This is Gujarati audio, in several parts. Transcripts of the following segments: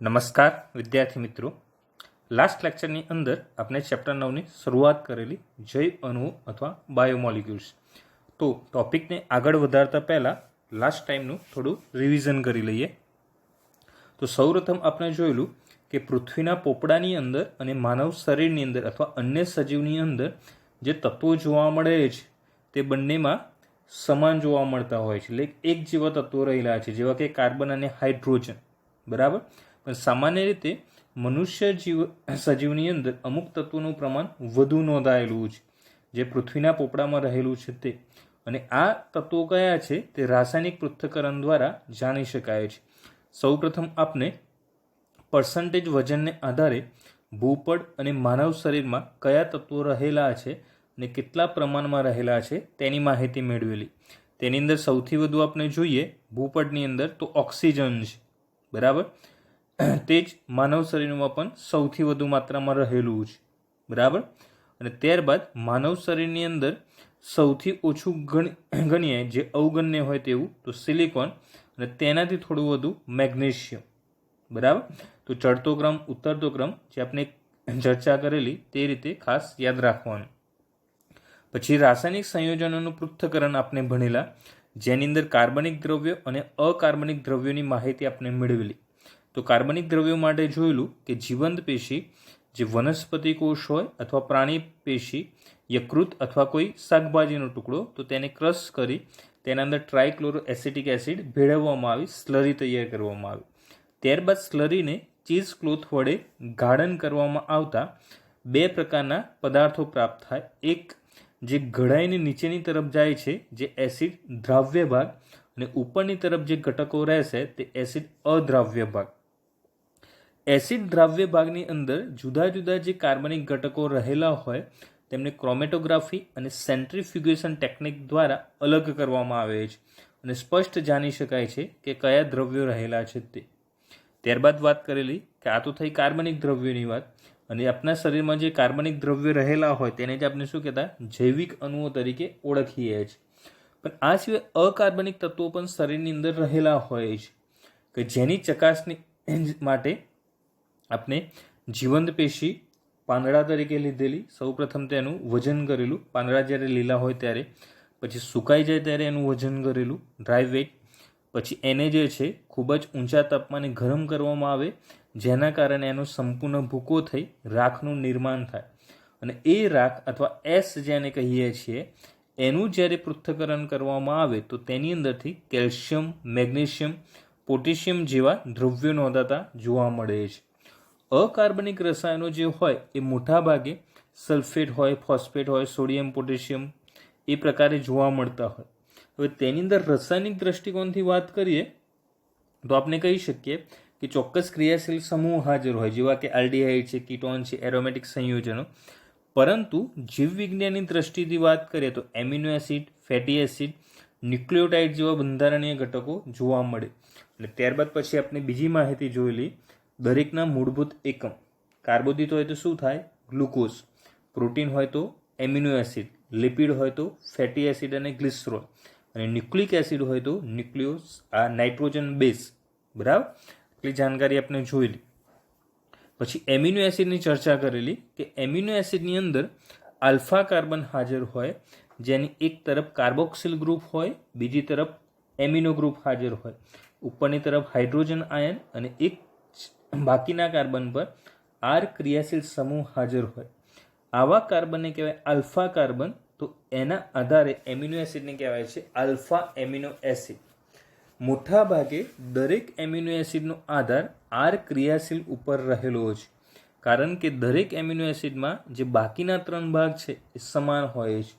નમસ્કાર વિદ્યાર્થી મિત્રો, લાસ્ટ લેક્ચરની અંદર આપણે ચેપ્ટર 9ની શરૂઆત કરેલી જૈવ અણુઓ અથવા બાયોમોલિક્યુલ્સ. તો ટોપિકને આગળ વધારતા પહેલાં લાસ્ટ ટાઈમનું થોડું રિવિઝન કરી લઈએ. તો સૌપ્રથમ આપણે જોયેલું કે પૃથ્વીના પોપડાની અંદર અને માનવ શરીરની અંદર અથવા અન્ય સજીવની અંદર જે તત્વો જોવા મળે છે તે બંનેમાં સમાન જોવા મળતા હોય છે, એટલે એક જેવા તત્વો રહેલા છે, જેવા કે કાર્બન અને હાઇડ્રોજન. બરાબર. પણ સામાન્ય રીતે મનુષ્ય સજીવની અંદર અમુક તત્વોનું પ્રમાણ વધુ નોંધાયેલું છે, જે પૃથ્વીના પોપડામાં રહેલું છે તે. અને આ તત્વો કયા છે તે રાસાયણિક પૃથ્થકરણ દ્વારા જાણી શકાય છે. સૌપ્રથમ આપણે પર્સન્ટેજ વજનને આધારે ભૂપડ અને માનવ શરીરમાં કયા તત્વો રહેલા છે અને કેટલા પ્રમાણમાં રહેલા છે તેની માહિતી મેળવેલી. તેની અંદર સૌથી વધુ આપણે જોઈએ ભૂપડની અંદર તો ઓક્સિજન છે. બરાબર. તે જ માનવ શરીરમાં પણ સૌથી વધુ માત્રામાં રહેલું છે. બરાબર. અને ત્યારબાદ માનવ શરીરની અંદર સૌથી ઓછું ગણીએ જે અવગણ્ય હોય તેવું તો સિલિકોન, અને તેનાથી થોડું વધુ મેગ્નેશિયમ. બરાબર. તો ચડતો ક્રમ ઉતરતો ક્રમ જે આપણે ચર્ચા કરેલી તે રીતે ખાસ યાદ રાખવાનું. પછી રાસાયણિક સંયોજનોનું પૃથ્થકરણ આપણે ભણેલા, જેની અંદર કાર્બનિક દ્રવ્યો અને અકાર્બનિક દ્રવ્યોની માહિતી આપણે મેળવેલી. તો કાર્બનિક દ્રવ્યો માટે જોયેલું કે જીવંત પેશી જે વનસ્પતિ કોષ હોય અથવા પ્રાણી પેશી, યકૃત અથવા કોઈ શાકભાજીનો ટુકડો, તો તેને ક્રશ કરી તેના અંદર ટ્રાયક્લોરો એસિટિક એસિડ ભેળવવામાં આવી સ્લરી તૈયાર કરવામાં આવી. ત્યારબાદ સ્લરીને ચીઝ ક્લોથ વડે ગાળણ કરવામાં આવતા બે પ્રકારના પદાર્થો પ્રાપ્ત થાય. એક જે ઘડાઈને નીચેની તરફ જાય છે જે એસિડ દ્રાવ્ય ભાગ, અને ઉપરની તરફ જે ઘટકો રહેશે તે એસિડ અદ્રાવ્ય ભાગ. એસિડ દ્રાવ્ય ભાગની અંદર જુદા જુદા જે કાર્બનિક ઘટકો રહેલા હોય તેમને ક્રોમેટોગ્રાફી અને સેન્ટ્રીફ્યુગેશન ટેકનિક દ્વારા અલગ કરવામાં આવે છે અને સ્પષ્ટ જાણી શકાય છે કે કયા દ્રવ્યો રહેલા છે તે. ત્યારબાદ વાત કરેલી કે આ તો થઈ કાર્બનિક દ્રવ્યોની વાત, અને આપણા શરીરમાં જે કાર્બનિક દ્રવ્યો રહેલા હોય તેને જ આપણે શું કહેતા જૈવિક અણુઓ તરીકે ઓળખીએ છીએ. પણ આ સિવાય અકાર્બનિક તત્વો પણ શરીરની અંદર રહેલા હોય છે કે જેની ચકાસણી માટે આપણે જીવંત પેશી પાંદડા તરીકે લીધેલી. સૌપ્રથમ તેનું વજન કરેલું, પાંદડા જ્યારે લીલા હોય ત્યારે, પછી સુકાઈ જાય ત્યારે એનું વજન કરેલું ડ્રાય વેટ. પછી એને જે છે ખૂબ જ ઊંચા તાપમાને ગરમ કરવામાં આવે, જેના કારણે એનો સંપૂર્ણ ભૂકો થઈ રાખનું નિર્માણ થાય, અને એ રાખ અથવા એસ જેને કહીએ છીએ એનું જ્યારે પૃથ્થકરણ કરવામાં આવે તો તેની અંદરથી કેલ્શિયમ, મેગ્નેશિયમ, પોટેશિયમ જેવા દ્રવ્યો નોંધાતા જોવા મળે છે. અકાર્બનિક રસાયણો જે હોય એ મોટા ભાગે સલ્ફેટ હોય, ફોસ્ફેટ હોય, સોડિયમ, પોટેશિયમ એ પ્રકારે જોવા મળતા હોય. હવે તેની અંદર રાસાયણિક દ્રષ્ટિકોણથી વાત કરીએ તો આપણે કહી શકીએ કે ચોક્કસ ક્રિયાશીલ સમૂહ હાજર હોય, જેવા કે આલ્ડીહાઇડ છે, કીટોન છે, એરોમેટિક સંયોજનો. પરંતુ જીવવિજ્ઞાનની દ્રષ્ટિથી વાત કરીએ તો amino acid, fatty acid, nucleotide જેવા બંધારણીય ઘટકો જોવા મળે. અને ત્યારબાદ પછી આપણે બીજી માહિતી જોયેલી, દરેકના મૂળભૂત એકમ. કાર્બોદિત હોય તો શું થાય? ગ્લુકોઝ. પ્રોટીન હોય તો એમિનો એસિડ. લિપિડ હોય તો ફેટી એસિડ અને ગ્લિસરોલ. અને ન્યુક્લિક એસિડ હોય તો ન્યુક્લિયોસ, આ નાઇટ્રોજન બેઝ. બરાબર. એટલી જાણકારી આપણે જોયેલી. પછી એમિનો એસિડની ચર્ચા કરેલી કે એમિનો એસિડની અંદર આલ્ફા કાર્બન હાજર હોય, જેની એક તરફ કાર્બોક્સિલ ગ્રુપ હોય, બીજી તરફ એમિનો ગ્રુપ હાજર હોય. ઉપરની તરફ હાઇડ્રોજન આયન અને એક બાકીના કાર્બન પર આર ક્રિયાશીલ સમૂહ હાજર હોય. આવા કાર્બનને કહેવાય આલ્ફા કાર્બન. તો એના આધારે એમિનો એસિડને કહેવાય છે આલ્ફા એમિનો એસિડ. મોટા ભાગે દરેક એમિનો એસિડનો આધાર આર ક્રિયાશીલ ઉપર રહેલો છે, કારણ કે દરેક એમિનો એસિડમાં જે બાકીના 3 ભાગ છે એ સમાન હોય છે.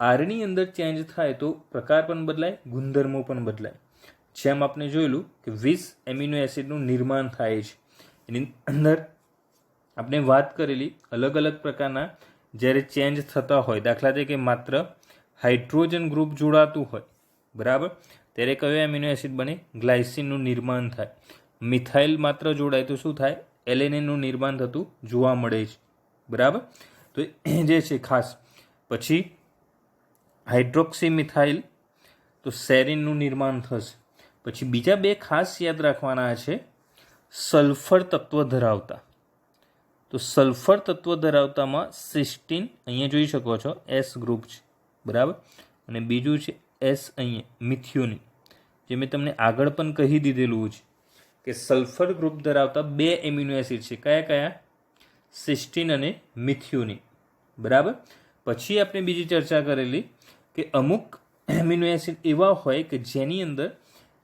આરની અંદર ચેન્જ થાય તો પ્રકાર પણ બદલાય, ગુણધર્મો પણ બદલાય. જેમ આપણે જોયેલું કે 20 એમિનો એસિડનું નિર્માણ થાય છે. એની અંદર આપણે વાત કરેલી અલગ અલગ પ્રકારના જ્યારે ચેન્જ થતા હોય, દાખલા તરીકે માત્ર હાઇડ્રોજન ગ્રુપ જોડાતું હોય, બરાબર, ત્યારે કયો એમિનો એસિડ બને? ગ્લાયસિનનું નિર્માણ થાય. મિથાઇલ માત્ર જોડાય તો શું થાય? એલેનિનનું નિર્માણ થતું જોવા મળે છે. બરાબર. તો એ જે છે ખાસ. પછી હાઇડ્રોક્સી મિથાઇલ તો સેરિનનું નિર્માણ થશે. પછી બીજા બે ખાસ યાદ રાખવાના છે, સલ્ફર તત્વ ધરાવતા, તો સલ્ફર તત્વ ધરાવતામાં સિસ્ટીન અહીંયા જોઈ શકો છો એસ ગ્રુપ છે, બરાબર, અને બીજું છે એસ અહીંયા મિથ્યુનિન, જે મેં તમને આગળ પણ કહી દીધેલું છે કે સલ્ફર ગ્રુપ ધરાવતા 2 એમિનો એસિડ છે. કયા કયા? સિસ્ટીન અને મિથ્યુનિન, બરાબર. પછી આપણે બીજી ચર્ચા કરેલી કે અમુક એમિનો એસિડ એવા હોય કે જેની અંદર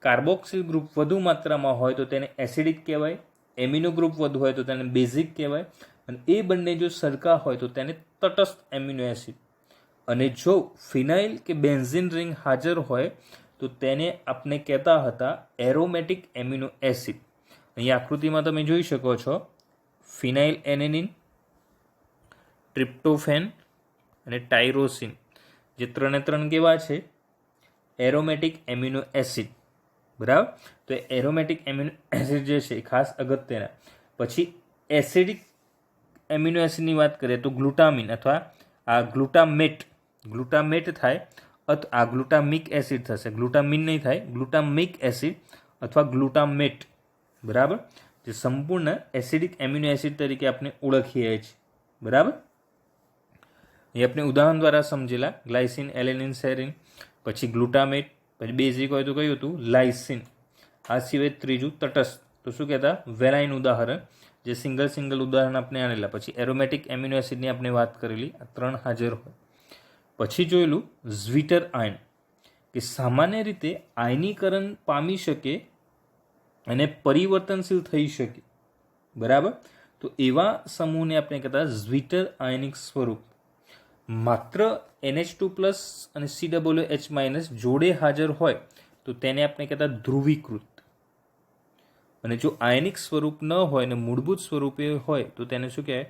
કાર્બોક્સિલ ગ્રુપ વધુ માત્રામાં હોય તો તેને એસિડિક કહેવાય, એમિનો ગ્રુપ વધુ હોય તો તેને બેઝિક કહેવાય, અને એ બંને જો સરખા હોય તો તેને તટસ્થ એમિનો એસિડ. અને જો ફિનાઇલ કે બેન્ઝીન રિંગ હાજર હોય તો તેને આપણે કહેતા હતા એરોમેટિક એમિનો એસિડ. અહીં આકૃતિમાં તમે જોઈ શકો છો ફિનાઇલ એનેનિન, ટ્રિપ્ટોફેન અને ટાયરોસિન, જે 3 કેવા છે? એરોમેટિક એમિનો એસિડ, બરાબર. તો એરોમેટિક એમિનો એસિડ જે છે એ ખાસ અગત્યના. પછી એસિડિક એમિનો એસિડની વાત કરીએ તો ગ્લુટામિન અથવા આ ગ્લુટામેટ થાય, આ ગ્લુટામિક એસિડ થશે, ગ્લુટામિન નહીં થાય, ગ્લુટામિક એસિડ અથવા ગ્લુટામેટ, બરાબર, જે સંપૂર્ણ એસિડિક એમિનો એસિડ તરીકે આપણે ઓળખીએ છીએ, બરાબર. એ આપણે ઉદાહરણ દ્વારા સમજેલા ગ્લાયસિન, એલેનિન, સેરિન. પછી ગ્લુટામેટ, પછી બેઝિક હોય તો કયું હતું? લાઇસિન. આ સિવાય ત્રીજું તટસ્થ, તો શું કહેતા? વેલાઇન ઉદાહરણ, જે સિંગલ ઉદાહરણ આપણે આણેલા. પછી એરોમેટિક એમિનો એસિડની આપણે વાત કરેલી, આ 3 હાજર હોય. પછી જોયેલું ઝ્વિટર આયન, કે સામાન્ય રીતે આયનીકરણ પામી શકે અને પરિવર્તનશીલ થઈ શકે, બરાબર. તો એવા સમૂહને આપણે કહેતા ઝ્વિટર આયનિક સ્વરૂપ. માત્ર NH2+ અને COOH- જોડે હાજર હોય તો તેને આપણે કહેતા ધ્રુવીકૃત. અને જો આયનિક સ્વરૂપ ન હોય અને મૂળભૂત સ્વરૂપે હોય તો તેને શું કહેવાય?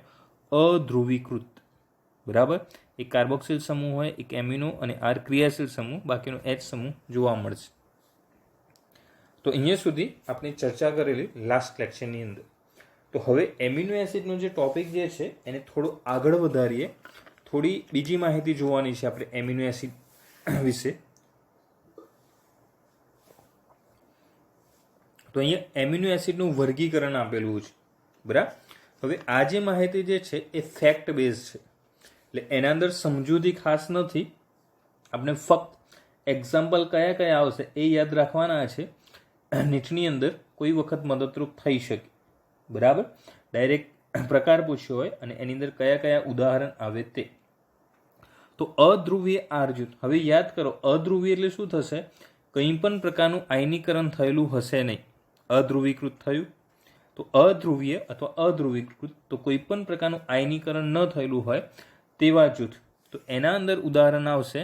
અધ્રુવીકૃત, બરાબર. એક કાર્બોક્સિલ સમૂહ હોય, એક એમિનો અને આર ક્રિયાશીલ સમૂહ, બાકીનો H સમૂહ જોવા મળશે. તો અહીંયા સુધી આપણે ચર્ચા કરેલી લાસ્ટ લેક્ચરની અંદર. તો હવે એમિનો એસિડનો જે ટોપિક જે છે એને થોડો આગળ વધારીએ. થોડી બીજી માહિતી જોવાની છે આપણે એમિનો એસિડ વિશે. તો અહીંયા એમિનો એસિડનું વર્ગીકરણ આપેલું છે, બરાબર. હવે આ જે માહિતી જે છે એ ફેક્ટ બેઝ છે, એટલે એના અંદર સમજૂતી ખાસ નથી. આપણે ફક્ત એક્ઝામ્પલ કયા કયા આવશે એ યાદ રાખવાના છે. નીચની અંદર કોઈ વખત મદદરૂપ થઈ શકે, બરાબર. ડાયરેક્ટ પ્રકાર પૂછ્યો હોય અને એની અંદર કયા કયા ઉદાહરણ આવે તે. તો અધ્રુવીય આર જૂથ, હવે યાદ કરો અધ્રુવીય એટલે શું થશે? કંઈ પણ પ્રકારનું આયનીકરણ થયેલું હશે નહીં. અધ્રુવીકૃત થયું તો અધ્રુવીય અથવા અધ્રુવીકૃત, તો કોઈ પણ પ્રકારનું આયનીકરણ ન થયેલું હોય તેવા જૂથ. તો એના અંદર ઉદાહરણ આવશે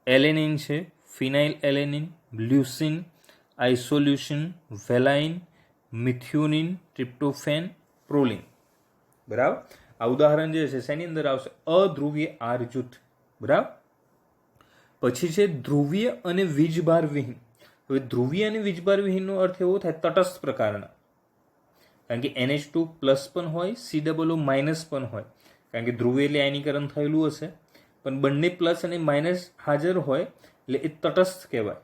એલેનિન છે, ફિનાઇલ એલેનિન, લ્યુસિન, આઇસોલ્યુશન, વેલાઇન, મિથ્યુનિન, ટ્રિપ્ટોફેન, પ્રોલિન, બરાબર. આ ઉદાહરણ જે છે શેની અંદર આવશે? અધ્રુવીય આર જૂથ, બરાબર. પછી છે ધ્રુવીય અને વીજભાર વિહીન. હવે ધ્રુવીય અને વીજભાર વિહીનનો અર્થ એવો થાય તટસ્થ પ્રકારના, કારણ કે NH2+ પણ હોય, COO- પણ હોય, કારણ કે ધ્રુવીય એટલે આયનીકરણ થયેલું હશે, પણ બંને પ્લસ અને માઇનસ હાજર હોય એટલે એ તટસ્થ કહેવાય,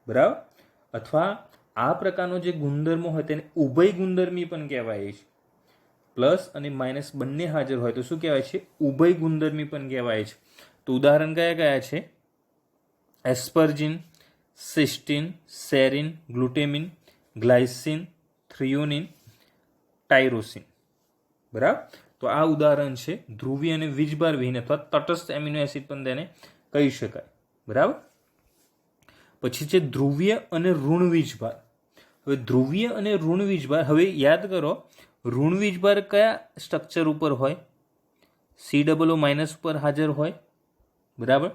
બરાબર. અથવા આ પ્રકારનો જે ગુણધર્મો હોય તેને ઉભય ગુણધર્મી પણ કહેવાય છે. પ્લસ અને માઇનસ બંને હાજર હોય તો શું કહેવાય છે? ઉભય ગુણધર્મી પણ કહેવાય છે. તો ઉદાહરણ કયા કયા છે? એસ્પર્જિન, સિસ્ટીન, સેરિન, ગ્લુટેમિન, ગ્લાયસિન, થ્રિયોનિન, ટાયરોસિન, બરાબર. તો આ ઉદાહરણ છે ધ્રુવીય અને વીજભાર વિહીન અથવા તટસ્થ એમિનો એસિડ પણ તેને કહી શકાય, બરાબર. પછી છે ધ્રુવીય અને ઋણ વીજભાર. હવે ધ્રુવીય અને ઋણ વીજભાર, હવે યાદ કરો ઋણ વીજભાર કયા સ્ટ્રક્ચર ઉપર હોય? COO- ઉપર હાજર હોય, બરાબર.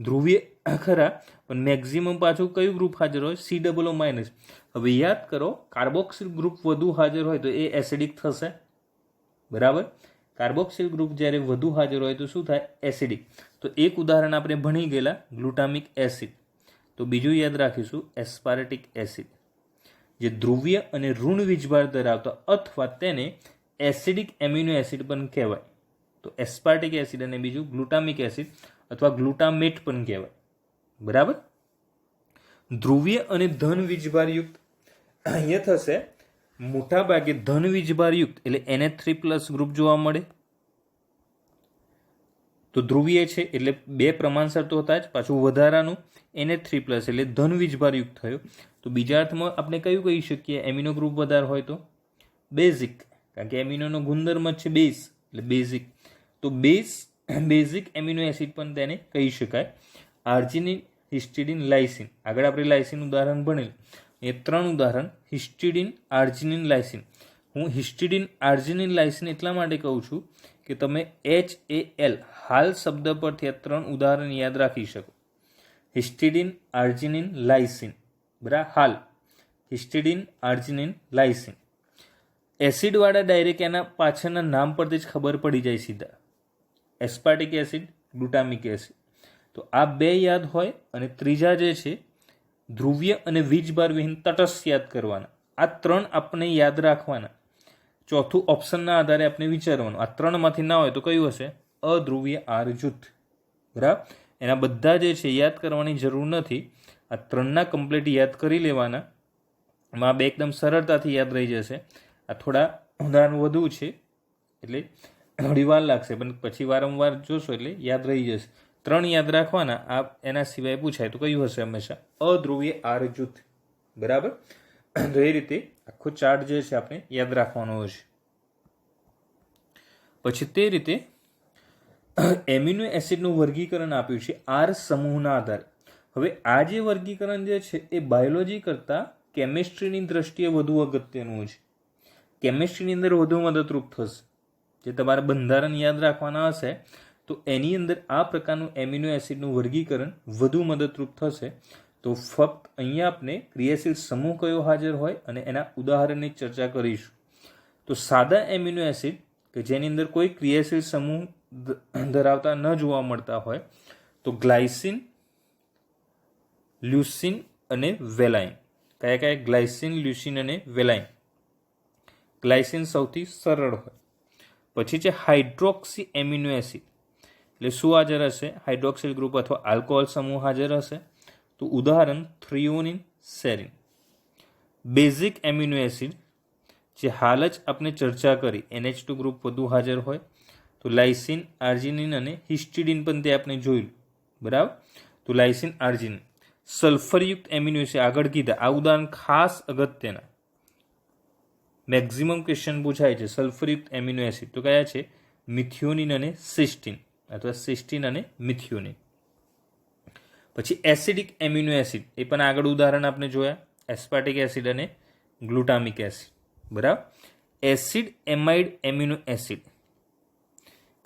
ધ્રુવીય ખરા, પણ મેક્ઝિમમ પાછું કયું ગ્રુપ હાજર હોય? COO-. હવે યાદ કરો કાર્બોક્સિલ ગ્રુપ વધુ હાજર હોય તો એ એસિડિક થશે, બરાબર. કાર્બોક્સિલ ગ્રુપ જ્યારે વધુ હાજર હોય તો શું થાય? એસિડિક. તો એક ઉદાહરણ આપણે ભણી ગયેલા ગ્લુટામિક એસિડ. તો બીજું યાદ રાખીશું એસ્પાર્ટિક એસિડ, જે ધ્રુવીય અને ઋણ વીજભાર ધરાવતા અથવા તેને એસિડિક એમિનો એસિડ પણ કહેવાય. તો એસ્પાર્ટિક એસિડ અને બીજું ગ્લુટામિક એસિડ અથવા ગ્લુટામેટ પણ કહેવાય, બરાબર. ધ્રુવીય અને ધન વીજભારયુક્ત અહીંયા થશે મોટા ભાગે ધન વીજભારયુક્ત એટલે NH3+ ગ્રુપ જોવા મળે. તો ધ્રુવીય છે એટલે બે પ્રમાણસર તો હતા જ, પાછું વધારાનું NH3+ એટલે ધન વીજભારયુક્ત થયો. તો બીજા અર્થમાં આપણે કયું કહી શકીએ? એમિનો ગ્રુપ વધારે હોય તો બેઝિક, કારણ કે એમિનોનો ગુણધર્મ જ છે બેઝ એટલે બેઝિક. તો બેઝિક એમિનો એસિડ પણ તેને કહી શકાય. Arginine, હિસ્ટિડિન, lysine. આગળ આપણે લાઇસિન ઉદાહરણ ભણેલ. એ 3 ઉદાહરણ હિસ્ટિડિન, આર્જિનિન, લાઇસિન. હું હિસ્ટિડિન, આર્જિનિન, લાઇસિન એટલા માટે કહું છું કે તમે HAL હાલ શબ્દ પરથી આ 3 ઉદાહરણ યાદ રાખી શકો. હિસ્ટિડિન, આર્જિનિન, લાઇસિન. બરાબર, હાલ હિસ્ટિડિન, આર્જિનિન, લાઇસિન. એસિડવાળા ડાયરેક્ટ એના પાછળના નામ પરથી જ ખબર પડી જાય સીધા. Aspartic acid, glutamic acid. તો આ 2 યાદ હોય અને ત્રીજા જે છે ધ્રુવીય અને વીજભારવિહીન તટસ્થ યાદ કરવાના. આ 3 આપણે યાદ રાખવાના. ચોથું ઓપ્શનના આધારે આપણે વિચારવાનું. આ 3માંથી ના હોય તો કયું હશે? અધ્રુવીય આર જૂથ. બરાબર, એના બધા જે છે યાદ કરવાની જરૂર નથી. આ 3ના કમ્પ્લીટ યાદ કરી લેવાના. એમાં 2 એકદમ સરળતાથી યાદ રહી જશે. આ થોડા ઉદાહરણ વધુ છે એટલે થોડી વાર લાગશે, પણ પછી વારંવાર જોશો એટલે યાદ રહી જશે. 3 યાદ રાખવાના. આ એના સિવાય પૂછાય તો કયું હશે? હંમેશા અધ્રુવીય આર જૂથ. બરાબર, તો એ રીતે આખો ચાર્ટ જે છે આપણે યાદ રાખવાનો હોય છે. પછી તે રીતે એમિનો એસિડનું વર્ગીકરણ આપ્યું છે આર સમૂહના આધારે. હવે આ જે વર્ગીકરણ જે છે એ બાયોલોજી કરતાં કેમિસ્ટ્રીની દ્રષ્ટિએ વધુ અગત્યનું છે. કેમિસ્ટ્રીની અંદર વધુ મદદરૂપ થશે. જે તમારે બંધારણ યાદ રાખવાના હશે તો એની અંદર આ પ્રકારનું એમિનો એસિડનું વર્ગીકરણ વધુ મદદરૂપ થશે. તો ફક્ત અહીંયા આપણે ક્રિયાશીલ સમૂહ કયો હાજર હોય અને એના ઉદાહરણની ચર્ચા કરીશું. તો સાદા એમિનો એસિડ કે જેની અંદર કોઈ ક્રિયાશીલ સમૂહ ધરાવતા ન જોવા મળતા હોય તો ગ્લાયસિન, લ્યુસિન અને વેલાઇન. કયા કયા? ગ્લાયસિન, લ્યુસિન અને વેલાઇન. ગ્લાયસિન સૌથી સરળ હોય. પછી છે હાઇડ્રોક્સી એમિનો એસિડ. એટલે શું હાજર હશે? હાઇડ્રોક્સિલ ગ્રુપ અથવા આલ્કોહોલ સમૂહ હાજર હશે. તો ઉદાહરણ થ્રિયોનિન, સેરિન. બેઝિક એમિનો એસિડ જે હાલ જ આપણે ચર્ચા કરી, NH2 ગ્રુપ વધુ હાજર હોય. તો લાઇસિન, આર્જિનિન અને હિસ્ટિડિન પણ તે આપણે જોયું. બરાબર, તો લાઇસિન, આર્જિનિન. સલ્ફરયુક્ત એમિનો એસિડ આગળ કીધા. આ ઉદાહરણ ખાસ અગત્યના, મેક્સિમમ ક્વેશ્ચન પૂછાય છે. સલ્ફરયુક્ત એમિનો એસિડ તો કયા છે? મિથિયોનિન અને સિસ્ટીન અથવા સિસ્ટીન અને મિથિયોનિન. પછી એસિડિક એમિનો એસિડ, એ પણ આગળ ઉદાહરણ આપણે જોયા. એસ્પાર્ટિક એસિડ અને ગ્લુટામિક એસિડ. બરાબર, એસિડ એમાઇડ એમિનો એસિડ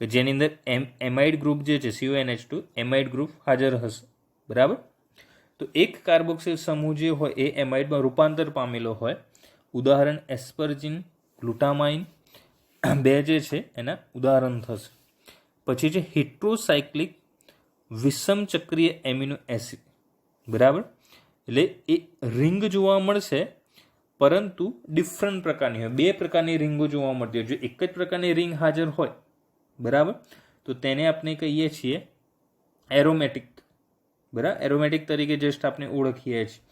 કે જેની અંદર એમાઇડ ગ્રુપ જે છે CONH2 એમાઇડ ગ્રુપ હાજર હશે. બરાબર, તો એક કાર્બોક્સિલ સમૂહ જે હોય એ એમાઇડમાં રૂપાંતર પામેલો હોય. ઉદાહરણ એસ્પર્જિન, ગ્લુટામાઇન. 2 જે છે એના ઉદાહરણ થશે. પછી છે હિટ્રોસાયક્લિક વિષમ ચક્રીય એમિનો એસિડ. બરાબર, એટલે એ રિંગ જોવા મળશે પરંતુ ડિફરન્ટ પ્રકારની હોય. 2 પ્રકારની રિંગો જોવા મળતી હોય. જો એક જ પ્રકારની રિંગ હાજર હોય, બરાબર, તો તેને આપણે કહીએ છીએ એરોમેટિક. બરાબર, એરોમેટિક તરીકે જસ્ટ આપણે ઓળખીએ છીએ.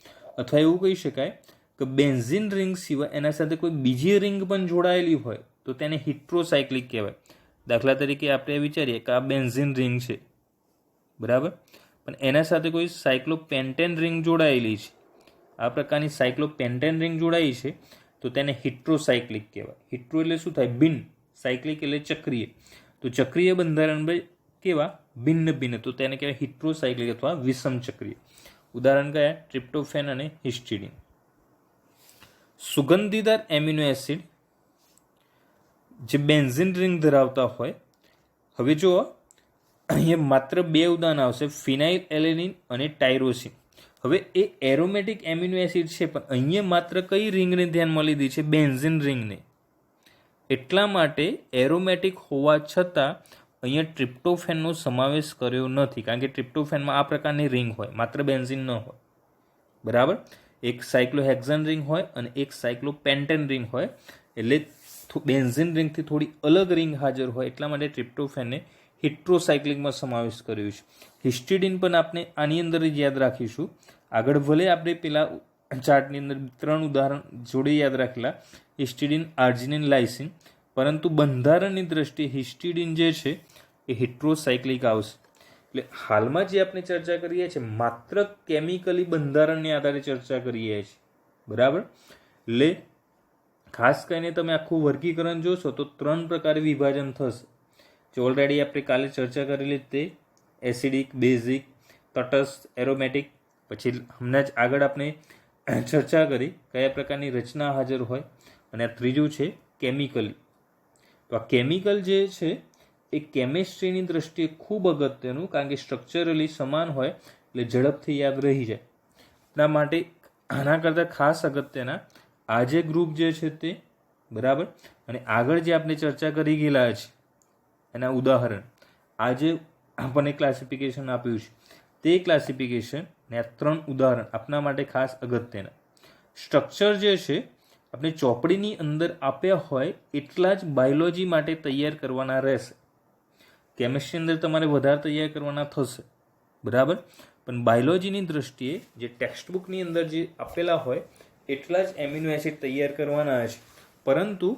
અથવા એવું કહી શકાય કે બેન્ઝિન રિંગ સિવાય એના સાથે કોઈ બીજી રિંગ પણ જોડાયેલી હોય તો તેને હિટ્રોસાયક્લિક કહેવાય. દાખલા તરીકે આપણે વિચારીએ કે આ બેન્ઝિન રિંગ છે. બરાબર, પણ એના સાથે કોઈ સાયક્લોપેન્ટેન રિંગ જોડાયેલી છે. આ પ્રકારની સાયક્લોપેન્ટેન રિંગ જોડાઈ છે તો તેને હિટ્રોસાયક્લિક કહેવાય. હિટ્રો એટલે શું થાય? ભિન્ન. સાયક્લિક એટલે ચક્રીય. તો ચક્રીય બંધારણ કેવા? ભિન્ન ભિન્ન. તો તેને કહેવાય હિટ્રોસાયક્લિક અથવા વિષમ ચક્રીય. ઉદાહરણ કયા? ટ્રિપ્ટોફેન અને હિસ્ટિડિન. સુગંધીદાર એમિનો એસિડ જે બેન્ઝિન રિંગ ધરાવતા હોય. હવે જો અહીંયા માત્ર 2 ઉદાહરણ આવશે, ફિનાઇલ એલેનિન અને ટાયરોસિન. હવે એ એરોમેટિક એમિનો એસિડ છે પણ અહીંયા માત્ર કઈ રિંગને ધ્યાનમાં લીધી છે? બેન્ઝિન રિંગને. એટલા માટે એરોમેટિક હોવા છતાં અહીંયા ટ્રિપ્ટોફેનનો સમાવેશ કર્યો નથી, કારણ કે ટ્રિપ્ટોફેનમાં આ પ્રકારની રિંગ હોય, માત્ર બેન્ઝિન ન હોય. બરાબર, એક સાયક્લોહેક્ઝન રિંગ હોય અને એક સાયક્લોપેન્ટેન રિંગ હોય. એટલે બેન્ઝિન રિંગથી થોડી અલગ રિંગ હાજર હોય એટલા માટે ટ્રિપ્ટોફેનને હિટ્રોસાયક્લિકમાં સમાવેશ કર્યો છે. હિસ્ટિડિન પણ આપણે આની અંદર જ યાદ રાખીશું. આગળ ભલે આપણે પેલા ચાર્ટની અંદર 3 ઉદાહરણ જોડે યાદ રાખેલા, હિસ્ટિડિન, આર્જિનિન, લાઇસિન. પરંતુ બંધારણની દ્રષ્ટિએ હિસ્ટિડિન જે છે એ હેટ્રોસાયક્લિક આવશે. એટલે હાલમાં જે આપણે ચર્ચા કરીએ છીએ માત્ર કેમિકલી બંધારણને આધારે ચર્ચા કરીએ છીએ, બરાબર. એટલે ખાસ કરીને તમે આખું વર્ગીકરણ જોશો તો 3 પ્રકારે વિભાજન થશે, જે ઓલરેડી આપણે કાલે ચર્ચા કરેલી તે એસિડિક, બેઝિક, તટસ્થ, એરોમેટિક. પછી હમણાં જ આગળ આપણે ચર્ચા કરી કયા પ્રકારની રચના હાજર હોય, અને આ ત્રીજું છે કેમિકલી. તો આ કેમિકલ જે છે એ કેમિસ્ટ્રીની દ્રષ્ટિએ ખૂબ અગત્યનું, કારણ કે સ્ટ્રક્ચરલી સમાન હોય એટલે ઝડપથી યાદ રહી જાય. એટલા માટે આના કરતાં ખાસ અગત્યના આ જે ગ્રુપ જે છે તે, બરાબર, અને આગળ જે આપણે ચર્ચા કરી ગયેલા છે એના ઉદાહરણ, આ જે આપણને ક્લાસિફિકેશન આપ્યું છે તે ક્લાસિફિકેશન ને આ 3 ઉદાહરણ આપણા માટે ખાસ અગત્યના. સ્ટ્રક્ચર જે છે આપણે ચોપડીની અંદર આપ્યા હોય એટલા જ બાયોલોજી માટે તૈયાર કરવાના રહેશે. કેમિસ્ટ્રી અંદર તમારે વધારે તૈયાર કરવાના થશે, બરાબર, પણ બાયોલોજીની દ્રષ્ટિએ જે ટેક્સ્ટ બુકની અંદર જે આપેલા હોય એટલા જ એમિનો એસિડ તૈયાર કરવાના છે. પરંતુ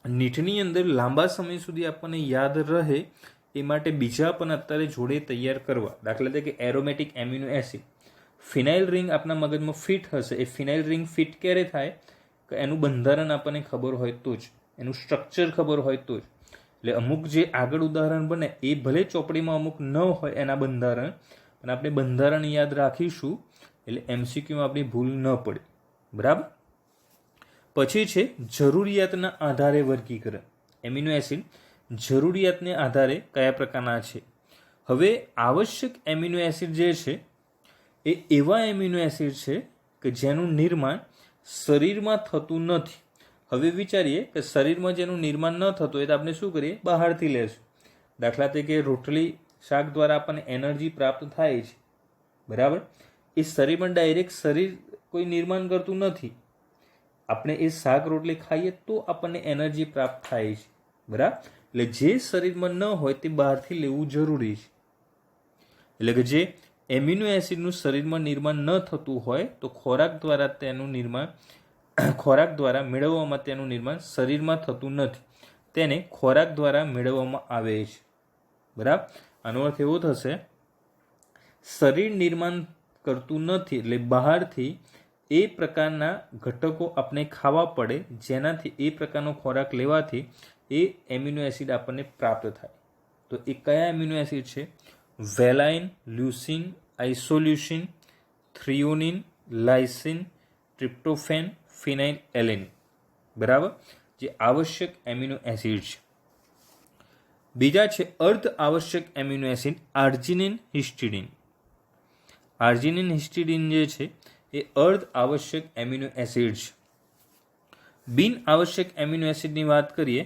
નીટની અંદર લાંબા સમય સુધી આપણને યાદ રહે એ માટે બીજા પણ અત્યારે જોડે તૈયાર કરવા. દાખલા તરીકે એરોમેટિક એમિનો એસિડ, ફિનાઇલ રિંગ આપણા મગજમાં ફિટ હશે. એ ફિનાઇલ રિંગ ફિટ ક્યારે થાય કે એનું બંધારણ આપણને ખબર હોય તો જ, એનું સ્ટ્રક્ચર ખબર હોય તો જ. એટલે અમુક જે આગળ ઉદાહરણ બને એ ભલે ચોપડીમાં અમુક ન હોય એના બંધારણ, પણ આપણે બંધારણ યાદ રાખીશું એટલે એમસીક્યુમાં આપણી ભૂલ ન પડે, બરાબર. પછી છે જરૂરિયાતના આધારે વર્ગીકરણ. એમિનો એસિડ જરૂરિયાતને આધારે કયા પ્રકારના છે. હવે આવશ્યક એમિનો એસિડ જે છે એ એવા એમિનો એસિડ છે કે જેનું નિર્માણ શરીરમાં થતું નથી. હવે વિચારીએ કે શરીરમાં જેનું નિર્માણ ન થતું હોય તો આપણે શું કરીએ, બહારથી લેશું. દાખલા તરીકે રોટલી શાક દ્વારા આપણને એનર્જી પ્રાપ્ત થાય છે, બરાબર. એ શરીરમાં ડાયરેક્ટ શરીર કોઈ નિર્માણ કરતું નથી. આપણે એ શાક રોટલી ખાઈએ તો આપણને એનર્જી પ્રાપ્ત થાય છે, બરાબર. એટલે જે શરીરમાં ન હોય તે બહારથી લેવું જરૂરી છે. એટલે કે જે એમિનો એસિડનું શરીરમાં નિર્માણ ન થતું હોય તો ખોરાક દ્વારા મેળવવામાં તેનું નિર્માણ શરીરમાં થતું નથી, તેને ખોરાક દ્વારા મેળવવામાં આવે છે, બરાબર. આનો અર્થ એવો થશે, શરીર નિર્માણ કરતું નથી એટલે બહારથી એ પ્રકારના ઘટકો આપણે ખાવા પડે જેનાથી એ પ્રકારનો ખોરાક લેવાથી એ એમિનો એસિડ આપણને પ્રાપ્ત થાય. તો એ કયા એમિનો એસિડ છે? વેલાઇન, લ્યુસિન, આઇસોલ્યુસિન, થ્રિયોનિન, લાઇસિન, ટ્રિપ્ટોફેન, ફિનાઇલ એલેનિન, બરાબર, જે આવશ્યક એમિનો એસિડ છે. બીજા છે અર્ધ આવશ્યક એમિનો એસિડ આર્જિનિન, હિસ્ટિડિન. આર્જિનિન, હિસ્ટિડિન જે છે એ અર્ધ આવશ્યક એમિનો એસિડ છે. બિન આવશ્યક એમિનો એસિડની વાત કરીએ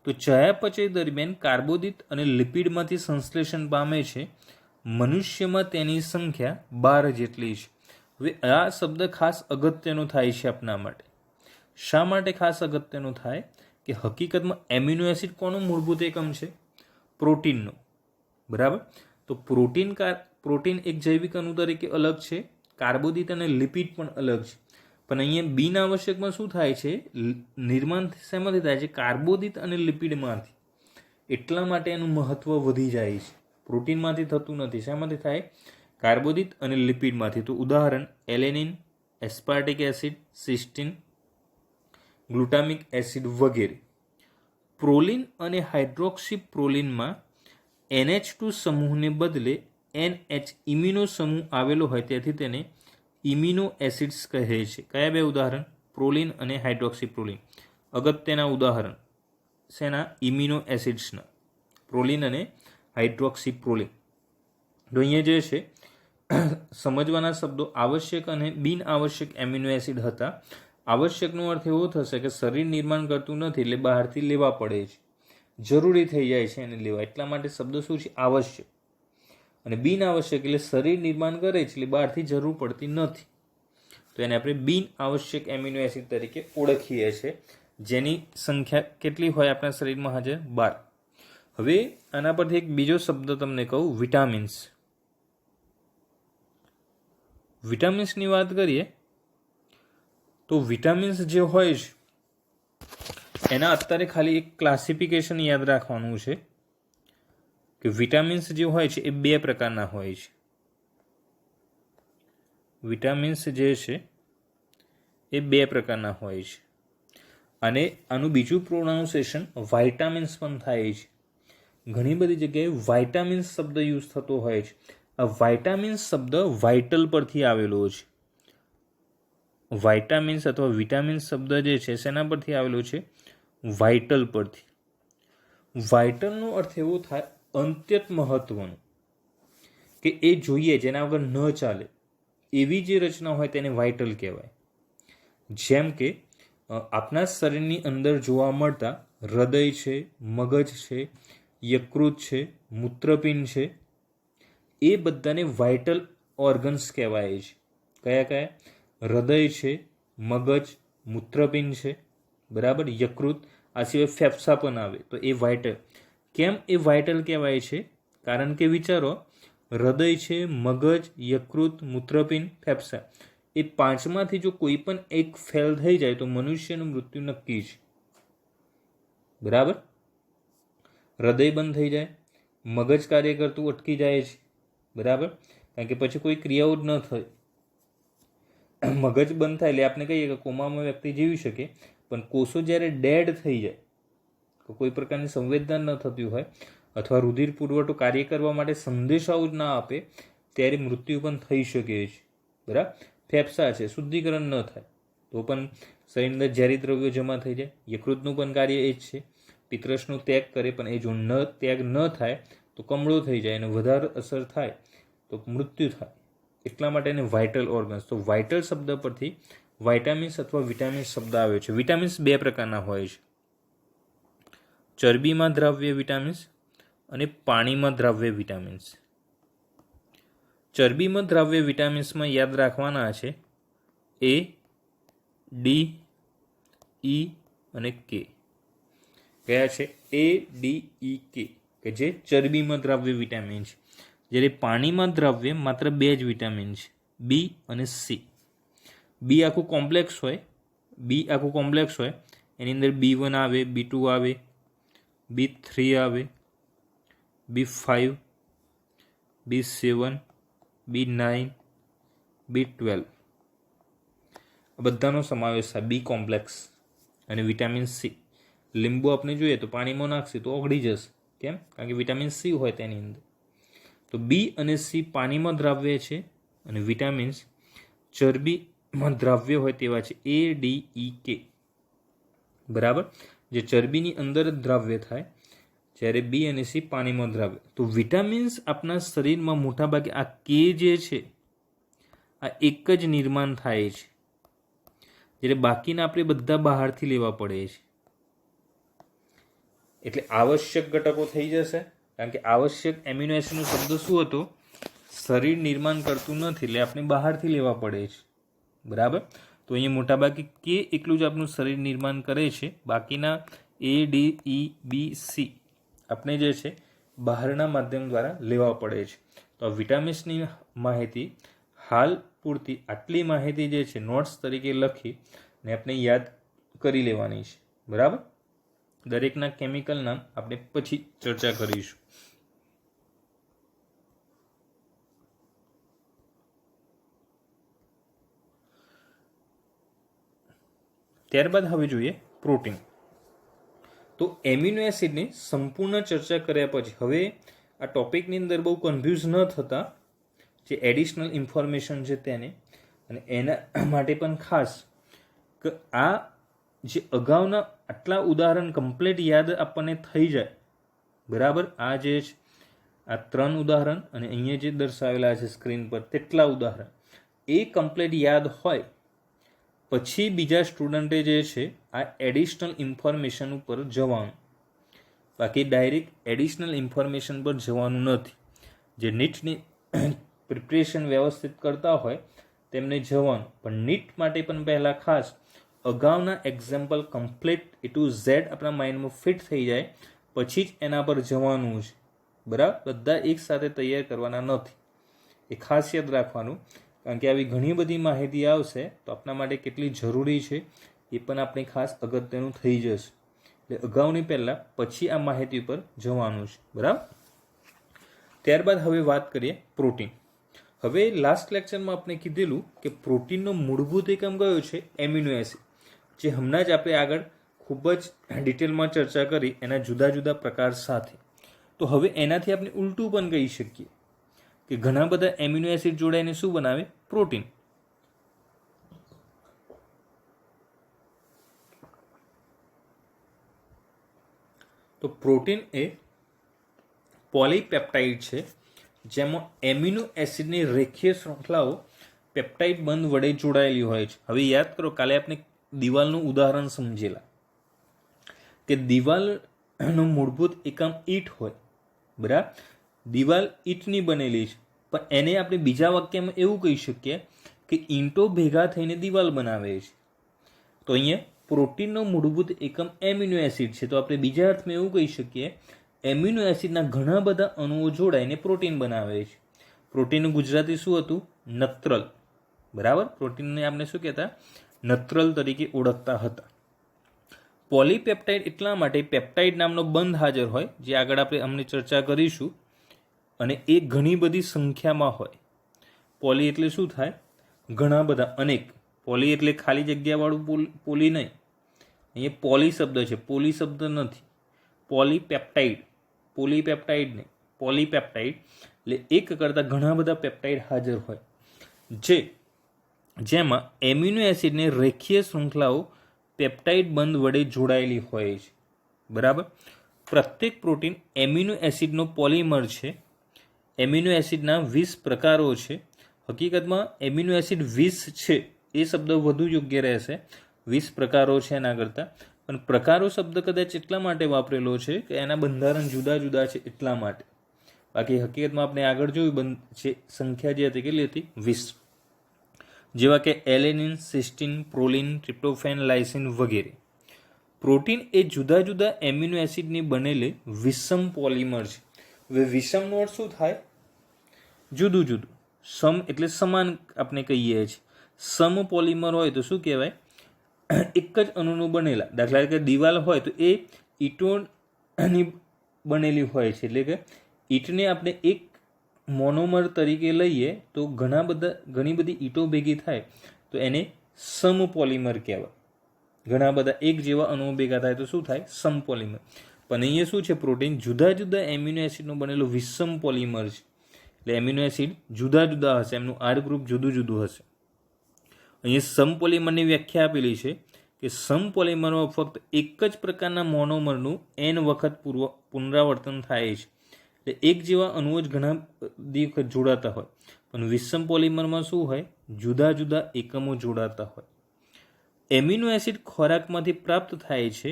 તો ચયાપચય દરમિયાન કાર્બોદિત અને લિપિડમાંથી સંશ્લેષણ પામે છે. મનુષ્યમાં તેની સંખ્યા 12 જેટલી છે. હવે આ શબ્દ ખાસ અગત્યનો થાય છે આપણા માટે. શા માટે ખાસ અગત્યનો થાય કે હકીકતમાં એમિનો એસિડ કોનો મૂળભૂત એકમ છે? પ્રોટીનનો, બરાબર. તો પ્રોટીન એક જૈવિક અણુ તરીકે અલગ છે, કાર્બોદિત અને લિપિડ પણ અલગ છે. પણ અહીંયા બિન આવશ્યકમાં શું થાય છે, નિર્માણ શેમાંથી થાય છે? કાર્બોદિત અને લિપિડમાંથી. એટલા માટે એનું મહત્વ વધી જાય છે. પ્રોટીનમાંથી થતું નથી. શેમાંથી થાય? કાર્બોદિત અને લિપિડમાંથી. તો ઉદાહરણ alanine, aspartic acid, cysteine, glutamic acid વગેરે. પ્રોલિન અને હાઇડ્રોક્સી પ્રોલિનમાં NH2 સમૂહને બદલે NH ઇમિનો સમૂહ આવેલો હોય તેથી તેને ઇમિનો એસિડ્સ કહે છે. કયા બે ઉદાહરણ? પ્રોલિન અને હાઇડ્રોક્સી પ્રોલિન. અગત્યના ઉદાહરણ શેના? ઇમિનો એસિડ્સના, પ્રોલિન અને હાઇડ્રોક્સી પ્રોલિન. તો અહીંયા જે છે સમજવાના શબ્દો આવશ્યક અને બિન આવશ્યક એમિનો એસિડ હતા. આવશ્યકનો અર્થ એવો થશે કે શરીર નિર્માણ કરતું નથી એટલે બહારથી લેવા પડે છે, જરૂરી થઈ જાય છે એને લેવા. એટલા માટે શબ્દ શું છે? આવશ્યક. અને બિન આવશ્યક એટલે શરીર નિર્માણ કરે છે એટલે બહારથી જરૂર પડતી નથી. તો એને આપણે બિન આવશ્યક એમિનો એસિડ તરીકે ઓળખીએ છીએ, જેની સંખ્યા કેટલી હોય આપણા શરીરમાં હાજર? 12. હવે આના પરથી એક બીજો શબ્દ તમને કહું, વિટામિન્સ. વિટામિન્સની વાત કરીએ તો વિટામિન્સ જે હોય છે એના અત્યારે ખાલી એક ક્લાસિફિકેશન યાદ રાખવાનું છે કે વિટામિન્સ જે હોય છે એ બે પ્રકારના હોય છે. વિટામિન્સ જે છે એ બે પ્રકારના હોય છે અને આનું બીજું પ્રોનાઉન્સિએશન વાઇટામિન્સ પણ થાય છે. ઘણી બધી જગ્યાએ વાઇટામિન્સ શબ્દ યુઝ થતો હોય છે. આ વાઇટામિન્સ શબ્દ વાઇટલ પરથી આવેલો છે. વાઇટામિન્સ અથવા વિટામિન્સ શબ્દ જે છે શેના પરથી આવેલો છે? વાઇટલ પરથી. વાઇટલનો અર્થ એવો થાય અત્યંત મહત્વનું, કે એ જોઈએ જેના વગર ન ચાલે એવી જે રચના હોય તેને વાઇટલ કહેવાય. જેમ કે આપણા શરીરની અંદર જોવા મળતા હૃદય છે, મગજ છે, યકૃત છે, મૂત્રપિંડ છે, એ બધાને વાઇટલ ઓર્ગન્સ કહેવાય છે. કયા કયા? હૃદય છે, મગજ, મૂત્રપિંડ છે, બરાબર, યકૃત, આ સિવાય ફેફસા પણ આવે. તો એ વાઇટલ. કેમ એ વાઇટલ કહેવાય છે? કારણ કે વિચારો, હૃદય છે, મગજ, યકૃત, મૂત્રપિંડ, ફેફસા, એ પાંચમાંથી જો કોઈ પણ એક ફેલ થઈ જાય તો મનુષ્યનું મૃત્યુ નક્કી છે. બરાબર? હૃદય બંધ થઈ જાય, મગજ કાર્ય કરતું અટકી જાય છે. બરાબર? કારણ કે પછી કોઈ ક્રિયાઓ જ ન થાય. મગજ બંધ થાય એટલે આપણે કહીએ કે કોમામાં વ્યક્તિ જીવી શકે, પણ કોષો જ્યારે ડેડ થઈ જાય, તો કોઈ પ્રકારની સંવેદના ન થતી હોય અથવા રુધિર પુરવઠો કાર્ય કરવા માટે સંદેશાઓ જ ના આપે, ત્યારે મૃત્યુ પણ થઈ શકે છે. બરાબર? ફેફસા છે, શુદ્ધિકરણ ન થાય તો પણ શરીરની અંદર ઝેરી દ્રવ્યો જમા થઈ જાય. યકૃતનું પણ કાર્ય એ જ છે, પિત્તરસનો ત્યાગ કરે, પણ એ જો ત્યાગ ન થાય તો કમળો થઈ જાય અને વધારે અસર થાય તો મૃત્યુ થાય. એટલા માટે એને વાઇટલ ઓર્ગન્સ. તો વાઇટલ શબ્દ પરથી વાઇટામિન્સ અથવા વિટામિન્સ શબ્દ આવ્યો છે. વિટામિન્સ બે પ્રકારના હોય છે, ચરબીમાં દ્રાવ્ય વિટામિન્સ અને પાણીમાં દ્રાવ્ય વિટામિન્સ. ચરબીમાં દ્રાવ્ય વિટામિન્સમાં યાદ રાખવાના છે એ, ડી, ઈ અને કે. કયા છે? એ, ડી, ઈ, કે જે ચરબીમાં દ્રાવ્ય વિટામિન છે. જ્યારે પાણીમાં દ્રાવ્ય માત્ર બે જ વિટામિન છે, બી અને સી. બી આખું કોમ્પ્લેક્સ હોય, એની અંદર B1 આવે, B2 આવે, B3 આવે, B5, B7, B9, B12, આ બધાનો સમાવેશ થાય બી કોમ્પ્લેક્સ. અને વિટામિન સી, લીંબુ આપણે જોઈએ તો પાણીમાં નાખશે તો ઓગળી જશે. કેમ? કારણ કે વિટામિન સી હોય તેની અંદર. તો બી અને સી પાણીમાં દ્રાવ્ય છે અને વિટામિન્સ ચરબીમાં દ્રાવ્ય હોય તેવા છે, એ, ડી, ઈ, કે. બરાબર? જે ચરબીની અંદર જ દ્રાવ્ય થાય, જ્યારે બી અને સી પાણીમાં દ્રાવ્ય. તો વિટામિન્સ આપણા શરીરમાં મોટાભાગે આ કે જે છે આ એક જ નિર્માણ થાય છે, જ્યારે બાકીના આપણે બધા બહારથી લેવા પડે છે. એટલે આવશ્યક ઘટકો થઈ જશે, કારણ કે આવશ્યક એમિનો એસિડનો શબ્દ શું હતો? શરીર નિર્માણ કરતું નથી, એટલે આપણે બહારથી લેવા પડે છે. બરાબર? તો અહીંયા મોટાભાગે કે એટલું જ આપણું શરીર નિર્માણ કરે છે, બાકીના એ, ડી, ઈ, બી, સી આપણે જે છે બહારના માધ્યમ દ્વારા લેવા પડે છે. તો આ વિટામિન્સની માહિતી હાલ પૂરતી આટલી માહિતી જે છે નોટ્સ તરીકે લખી ને આપણે યાદ કરી લેવાની છે. બરાબર? દરેકના કેમિકલ નામ આપણે પછી ચર્ચા કરીશું. ત્યારબાદ હવે જોઈએ પ્રોટીન. તો એમિનો એસિડની સંપૂર્ણ ચર્ચા કર્યા પછી હવે આ ટોપિકની અંદર બહુ કન્ફ્યુઝ ન થતા જે એડિશનલ ઇન્ફોર્મેશન છે તેને, અને એના માટે પણ ખાસ કે આ જે અગાઉના આટલા ઉદાહરણ કમ્પ્લીટ યાદ આપણને થઈ જાય. બરાબર? આ જે છે આ 3 ઉદાહરણ અને અહીંયા જે દર્શાવેલા છે સ્ક્રીન પર તેટલા ઉદાહરણ એ કમ્પ્લીટ યાદ હોય પછી બીજા સ્ટુડન્ટે જે છે આ એડિશનલ ઇન્ફોર્મેશન ઉપર જવાનું. બાકી ડાયરેક્ટ એડિશનલ ઇન્ફોર્મેશન પર જવાનું નથી. જે નીટની પ્રિપરેશન વ્યવસ્થિત કરતા હોય તેમને જવાનું, પણ નીટ માટે પણ પહેલાં ખાસ અગાઉના example complete A to Z આપણા માઇન્ડમાં ફિટ થઈ જાય પછી જ એના પર જવાનું છે. બરાબર? બધા એક સાથે તૈયાર કરવાના નથી, એ ખાસ યાદ રાખવાનું. કારણ કે આવી ઘણી બધી માહિતી આવશે તો આપણા માટે કેટલી જરૂરી છે એ પણ આપણે ખાસ અગત્યનું થઈ જશે. એટલે અગાઉની પહેલાં પછી આ માહિતી પર જવાનું છે. બરાબર. ત્યારબાદ હવે વાત કરીએ પ્રોટીન. હવે લાસ્ટ લેક્ચરમાં આપણે કીધેલું કે પ્રોટીનનો મૂળભૂત એકમ કયો છે? એમિનો એસિડ, જે હમણાં જ આપણે આગળ ખૂબ જ ડિટેલમાં ચર્ચા કરી એના જુદા જુદા પ્રકાર સાથે. તો હવે એનાથી આપણે ઉલટું પણ કહી શકીએ કે ઘણા બધા એમિનો એસિડ જોડાઈને શું બનાવે? પ્રોટીન. તો પ્રોટીન એ પોલીપેપ્ટાઇડ છે, જેમાં એમિનો એસિડની રેખીય શૃંખલાઓ પેપ્ટાઇડ બંધ વડે જોડાયેલી હોય છે. હવે યાદ કરો, કાલે આપણે દિવાલનું ઉદાહરણ સમજેલા કે દિવાલનો મૂળભૂત એકમ ઈંટ હોય. બરાબર. દિવાલ ઈંટની બનેલી છે, પણ એને આપણે બીજા વાક્યમાં એવું કહી શકીએ કે ઈંટો ભેગા થઈને દિવાલ બનાવે છે. તો અહીંયા પ્રોટીનનો મૂળભૂત એકમ એમિનો એસિડ છે, તો આપણે બીજા અર્થમાં એવું કહી શકીએ એમિનો એસિડના ઘણા બધા અણુઓ જોડાઈને પ્રોટીન બનાવે છે. પ્રોટીનનું ગુજરાતી શું હતું? નત્રલ. બરાબર. પ્રોટીનને આપણે શું કહેતા? નત્રલ તરીકે ઓળખતા હતા. પોલીપેપ્ટાઇડ એટલા માટે પેપ્ટાઇડ નામનો બંધ હાજર હોય, જે આગળ આપણે અમને ચર્ચા કરીશું, અને એ ઘણી બધી સંખ્યામાં હોય. પોલી એટલે શું થાય? ઘણા બધા, અનેક. પોલી એટલે ખાલી જગ્યાવાળું પોલી નહીં. અહીંયા પોલી શબ્દ છે, પોલી શબ્દ નથી. પોલીપેપ્ટાઇડ, પોલીપેપ્ટાઇડ નહીં, પોલીપેપ્ટાઇડ એટલે એક કરતાં ઘણા બધા પેપ્ટાઇડ હાજર હોય, જેમાં એમિનો એસિડને રેખીય શૃંખલાઓ પેપ્ટાઇડ બંધ વડે જોડાયેલી હોય છે. બરાબર. પ્રત્યેક પ્રોટીન એમિનો એસિડનો પોલિમર છે. એમિનો એસિડના 20 પ્રકારો છે. હકીકતમાં એમિનો એસિડ 20 છે એ શબ્દ વધુ યોગ્ય રહેશે. 20 પ્રકારો છે એના કરતાં. પણ પ્રકારો શબ્દ કદાચ એટલા માટે વાપરેલો છે કે એના બંધારણ જુદા જુદા છે એટલા માટે. બાકી હકીકતમાં આપણે આગળ જોયું છે સંખ્યા જે હતી કેટલી હતી? 20. જેવા કે alanine, cysteine, Proline, tryptophan, lysine વગેરે. પ્રોટીન એ જુદા જુદા એમિનો એસિડની બનેલી વિષમ પોલિમર છે. હવે વિષમનો અર્થ શું થાય? જુદું જુદું. સમ એટલે સમાન આપણે કહીએ છીએ. સમ પોલિમર હોય તો શું કહેવાય? એક જ અણુનું બનેલા. દાખલા તરીકે દિવાલ હોય તો એ ઈંટોની બનેલી હોય છે, એટલે કે ઈંટને આપણે એક મોનોમર તરીકે લઈએ તો ઘણી બધી ઈંટો ભેગી થાય તો એને સમપોલિમર કહેવાય. ઘણા બધા એક જેવા અણુઓ ભેગા થાય તો શું થાય? સમપોલિમર. પણ અહીંયા શું છે? પ્રોટીન જુદા જુદા એમિનો એસિડનો બનેલો વિષમ પોલિમર છે. એટલે એમિનો એસિડ જુદા જુદા હશે, એમનું આર ગ્રુપ જુદું જુદું હશે. અહીંયા સમપોલિમરની વ્યાખ્યા આપેલી છે કે સમપોલિમરમાં ફક્ત એક જ પ્રકારના મોનોમરનું n વખત પુનરાવર્તન થાય છે. એટલે એક જેવા અણુઓ જ ઘણા વખત જોડાતા હોય, પણ વિષમ પોલિમરમાં શું હોય? જુદા જુદા એકમો જોડાતા હોય. એમિનો એસિડ ખોરાકમાંથી પ્રાપ્ત થાય છે.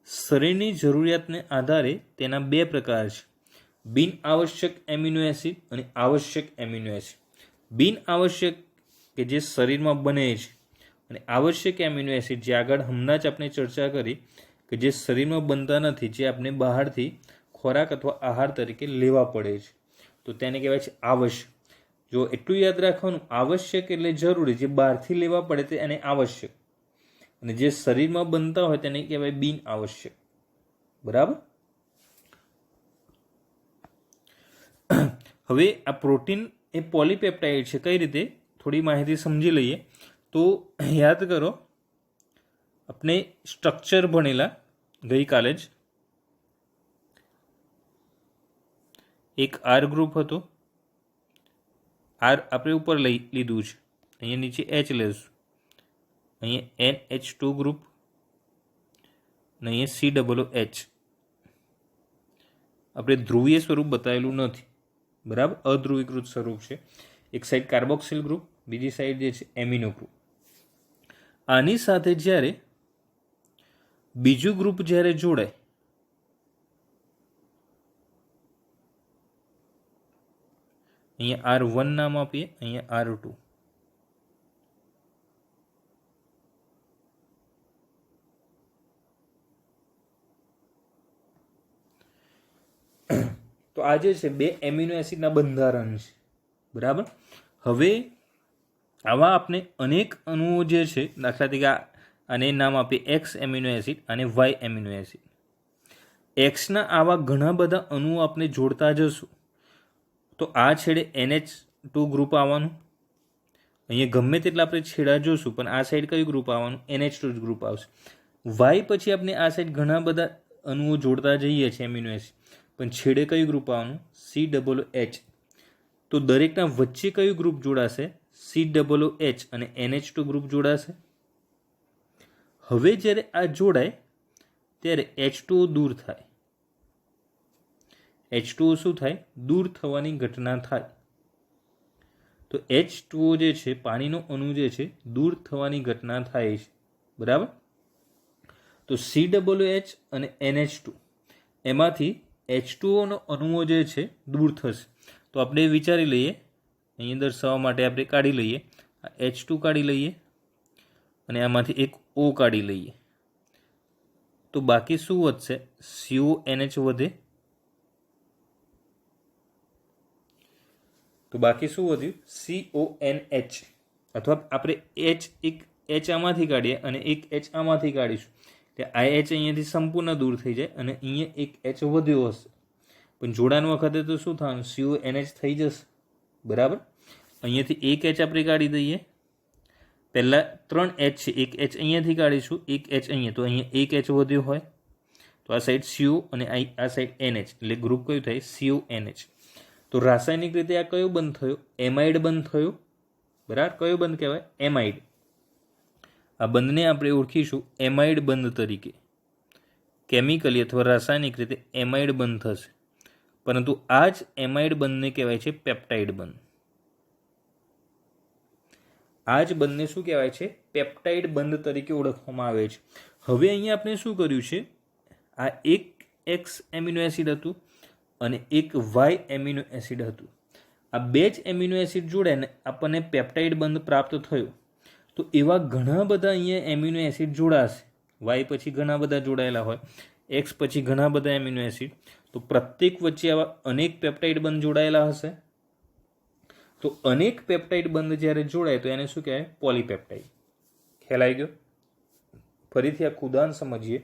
શરીરની જરૂરિયાતને આધારે તેના 2 પ્રકાર છે: બિન આવશ્યક એમિનો એસિડ અને આવશ્યક એમિનો એસિડ. બિન આવશ્યક કે જે શરીરમાં બને છે, અને આવશ્યક એમિનો એસિડ જે આગળ હમણાં જ આપણે ચર્ચા કરી કે જે શરીરમાં બનતા નથી, જે આપણે બહારથી ખોરાક અથવા આહાર તરીકે લેવા પડે છે, તો તેને કહેવાય છે આવશ્યક. જો એટલું યાદ રાખવાનું, આવશ્યક એટલે જરૂરી, જે બહારથી લેવા પડે તે એને આવશ્યક, અને જે શરીરમાં બનતા હોય તેને કહેવાય બિન આવશ્યક. બરાબર. હવે આ પ્રોટીન એ પોલીપેપ્ટાઇડ છે. કઈ રીતે? થોડી માહિતી સમજી લઈએ. તો યાદ કરો, આપણે સ્ટ્રક્ચર ભણેલા ગઈકાલે જ. એક આર ગ્રુપ હતો. આર આપણે ઉપર લીધું છે, અહીંયા નીચે એચ લેશું. અહીંયા NH2 ગ્રુપ અને અહીંયા COOH. આપણે ધ્રુવીય સ્વરૂપ બતાવેલું નથી. બરાબર. અધ્રુવીકૃત સ્વરૂપ છે. એક સાઈડ કાર્બોક્સિલ ગ્રુપ, બીજી સાઈડ જે છે એમિનો ગ્રુપ. આની સાથે જ્યારે બીજું ગ્રુપ જ્યારે જોડાય, અહીંયા R1 નામ આપીએ, અહીંયા R2. તો આ જે છે 2 એમિનો એસિડના બંધારણ છે. બરાબર. હવે આવા આપણે અનેક અણુઓ જે છે, દાખલા તરીકે આને નામ આપીએ એક્સ એમિનો એસિડ અને વાય એમિનો એસિડ. એક્સના આવા ઘણા બધા અણુઓ આપણે જોડતા જશું તો આ છેડે NH2 ગ્રુપ આવવાનું, અહીંયા ગમે તેટલા આપણે છેડા જોશું પણ આ સાઈડ કયું ગ્રુપ આવવાનું? NH2 ગ્રુપ આવશે. વાય પછી આપણે આ સાઈડ ઘણા બધા અણુઓ જોડતા જઈએ છીએ એમિનો એસિડ, પણ છેડે કયું ગ્રુપ આવવાનું? COOH. તો દરેકના વચ્ચે કયું ગ્રુપ જોડાશે? COOH અને NH2 ગ્રુપ જોડાશે. હવે જ્યારે આ જોડાય ત્યારે H2O દૂર થાય. H2O શું થાય? દૂર થવાની ઘટના થાય. તો H2O જે છે, પાણીનો અણુ જે છે, દૂર થવાની ઘટના થાય છે. બરાબર. તો COOH અને NH2 એમાંથી H2Oનો અણુઓ જે છે દૂર થશે. તો આપણે વિચારી લઈએ, અહીં દર્શાવવા માટે આપણે કાઢી લઈએ, આ H2 કાઢી લઈએ અને આમાંથી એક O કાઢી લઈએ. તો બાકી શું વધશે? CONH વધે. તો બાકી શું વધ્યું? CONH. અથવા આપણે એક H આમાંથી કાઢીએ અને એક H આમાંથી કાઢીશું, એટલે આ H અહીંયાથી સંપૂર્ણ દૂર થઈ જાય અને અહીંયા એક H વધ્યો હશે, પણ જોડાણ વખતે તો શું થવાનું? CONH થઈ જશે. બરાબર. અહીંયાથી એક H આપણે કાઢી દઈએ. પહેલાં 3 H છે, એક H અહીંયાથી કાઢીશું, એક H અહીંયા, તો અહીંયા એક H વધ્યો હોય તો આ સાઈડ CO અને આ સાઈડ NH, એટલે ગ્રુપ કયું થાય? CONH. તો રાસાયણિક રીતે આ કયો બંધ થયો? એમાઇડ બંધ થયો. બરાબર. કયો બંધ કહેવાય? એમાઇડ. આ બંધને આપણે ઓળખીશું એમાઇડ બંધ તરીકે. કેમિકલી અથવા રાસાયણિક રીતે એમાઇડ બંધ થશે, પરંતુ આ જ એમાઇડ બંધને કહેવાય છે પેપ્ટાઇડ બંધ. આ જ બંધને શું કહેવાય છે? પેપ્ટાઇડ બંધ તરીકે ઓળખવામાં આવે છે. હવે અહીંયા આપણે શું કર્યું છે? આ એક એક્સ એમિનો એસિડ હતું અને એક વાય એમિનો એસિડ હતું. આ બે જ એમિનો એસિડ જોડે આપણને પેપ્ટાઇડ બંધ પ્રાપ્ત થયો. તો એવા ઘણા બધા અહીંયા એમિનો એસિડ જોડાશે. વાય પછી ઘણા બધા જોડાયેલા હોય, એક્સ પછી ઘણા બધા એમિનો એસિડ, તો પ્રત્યેક વચ્ચે આવા અનેક પેપ્ટાઇડ બંધ જોડાયેલા હશે. તો અનેક પેપ્ટાઇડ બંધ જ્યારે જોડાય તો એને શું કહેવાય? પોલીપેપ્ટાઇડ. ખ્યાલ આવી ગયો? ફરીથી આ ઉદાહરણ સમજીએ.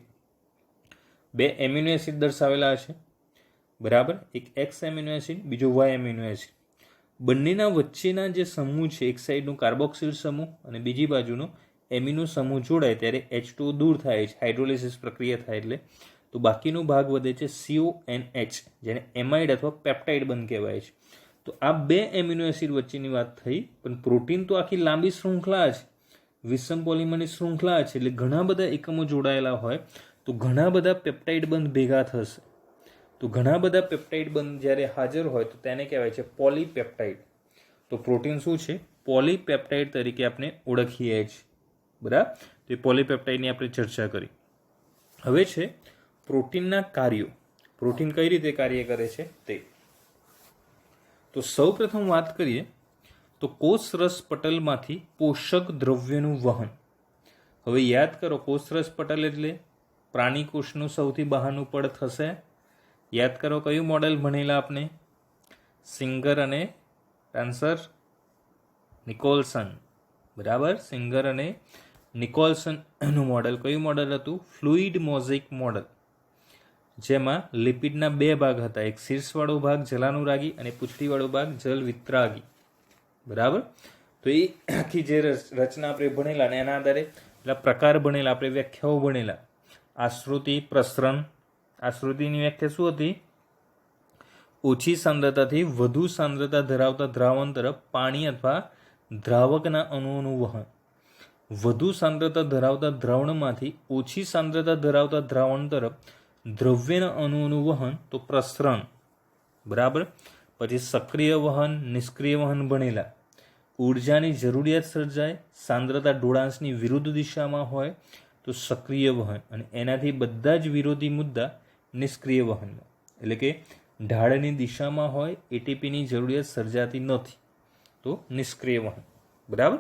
બે એમિનો એસિડ દર્શાવેલા છે. બરાબર. એક એક્સ એમિનો એસિડ, બીજો વાય એમિનો એસિડ. બંનેના વચ્ચેના જે સમૂહ છે, એક સાઈડનો કાર્બોક્સિલ સમૂહ અને બીજી બાજુનો એમિનો સમૂહ જોડાય ત્યારે H2O દૂર થાય છે, હાઇડ્રોલિસિસ પ્રક્રિયા થાય એટલે. તો બાકીનો ભાગ વધે છે CONH, જેને એમાઇડ અથવા પેપ્ટાઇડ બંધ કહેવાય છે. તો આ બે એમિનો એસિડ વચ્ચેની વાત થઈ, પણ પ્રોટીન તો આખી લાંબી શૃંખલા છે, વિષમ પોલિમરની શૃંખલા છે, એટલે ઘણા બધા એકમો જોડાયેલા હોય તો ઘણા બધા પેપ્ટાઇડ બંધ ભેગા થશે. તો ઘણા બધા પેપ્ટાઇડ બંધ જ્યારે હાજર હોય તો તેને કહેવાય છે પોલીપેપ્ટાઇડ. તો પ્રોટીન શું છે? પોલીપેપ્ટાઇડ તરીકે આપણે ઓળખીએ છીએ. બરાબર. તો એ પોલીપેપ્ટાઇડની આપણે ચર્ચા કરી. હવે છે પ્રોટીનના કાર્યો. પ્રોટીન કઈ રીતે કાર્ય કરે છે તે. તો સૌ પ્રથમ વાત કરીએ તો કોષરસ પટલમાંથી પોષક દ્રવ્યનું વહન. હવે યાદ કરો, કોષરસ પટલ એટલે પ્રાણી કોષનું સૌથી બહારનું પડ થશે. યાદ કરો કયું મોડેલ ભણેલા આપણે? સિંગર અને આન્સર નિકોલસન. બરાબર. સિંગર અને નિકોલસનનું મોડેલ કયું મોડેલ હતું? ફ્લુઇડ મોઝેઇક મોડેલ, જેમાં લિપિડના બે ભાગ હતા, એક શીર્ષવાળો ભાગ જલાનુરાગી અને પૂંછડીવાળો ભાગ જલ વિતરાગી. બરાબર. તો એ આખી જે રચના આપણે ભણેલા ને એના આધારે પેલા પ્રકાર ભણેલા, આપણે વ્યાખ્યાઓ ભણેલા. આશ્રુતિ, પ્રસરણ. આશ્રુતિની વ્યાખ્યા શું હતી? ઓછી સાંદ્રતાથી વધુ સાંદ્રતા ધરાવતા દ્રાવણ તરફ પાણી અથવા દ્રાવકના અણુઓનું વહન. વધુ સાંદ્રતા ધરાવતા દ્રાવણમાંથી ઓછી સાંદ્રતા ધરાવતા દ્રાવણ તરફ દ્રવ્યના અણુઓનું વહન, તો પ્રસરણ. બરાબર. પછી સક્રિય વહન, નિષ્ક્રિય વહન ભણેલા. ઉર્જાની જરૂરિયાત સર્જાય, સાંદ્રતા ઢોળાંશની વિરુદ્ધ દિશામાં હોય તો સક્રિય વહન, અને એનાથી બધા જ વિરોધી મુદ્દા નિષ્ક્રિય વહનમાં, એટલે કે ઢાળની દિશામાં હોય, એટીપીની જરૂરિયાત સર્જાતી નથી તો નિષ્ક્રિય વહન. બરાબર.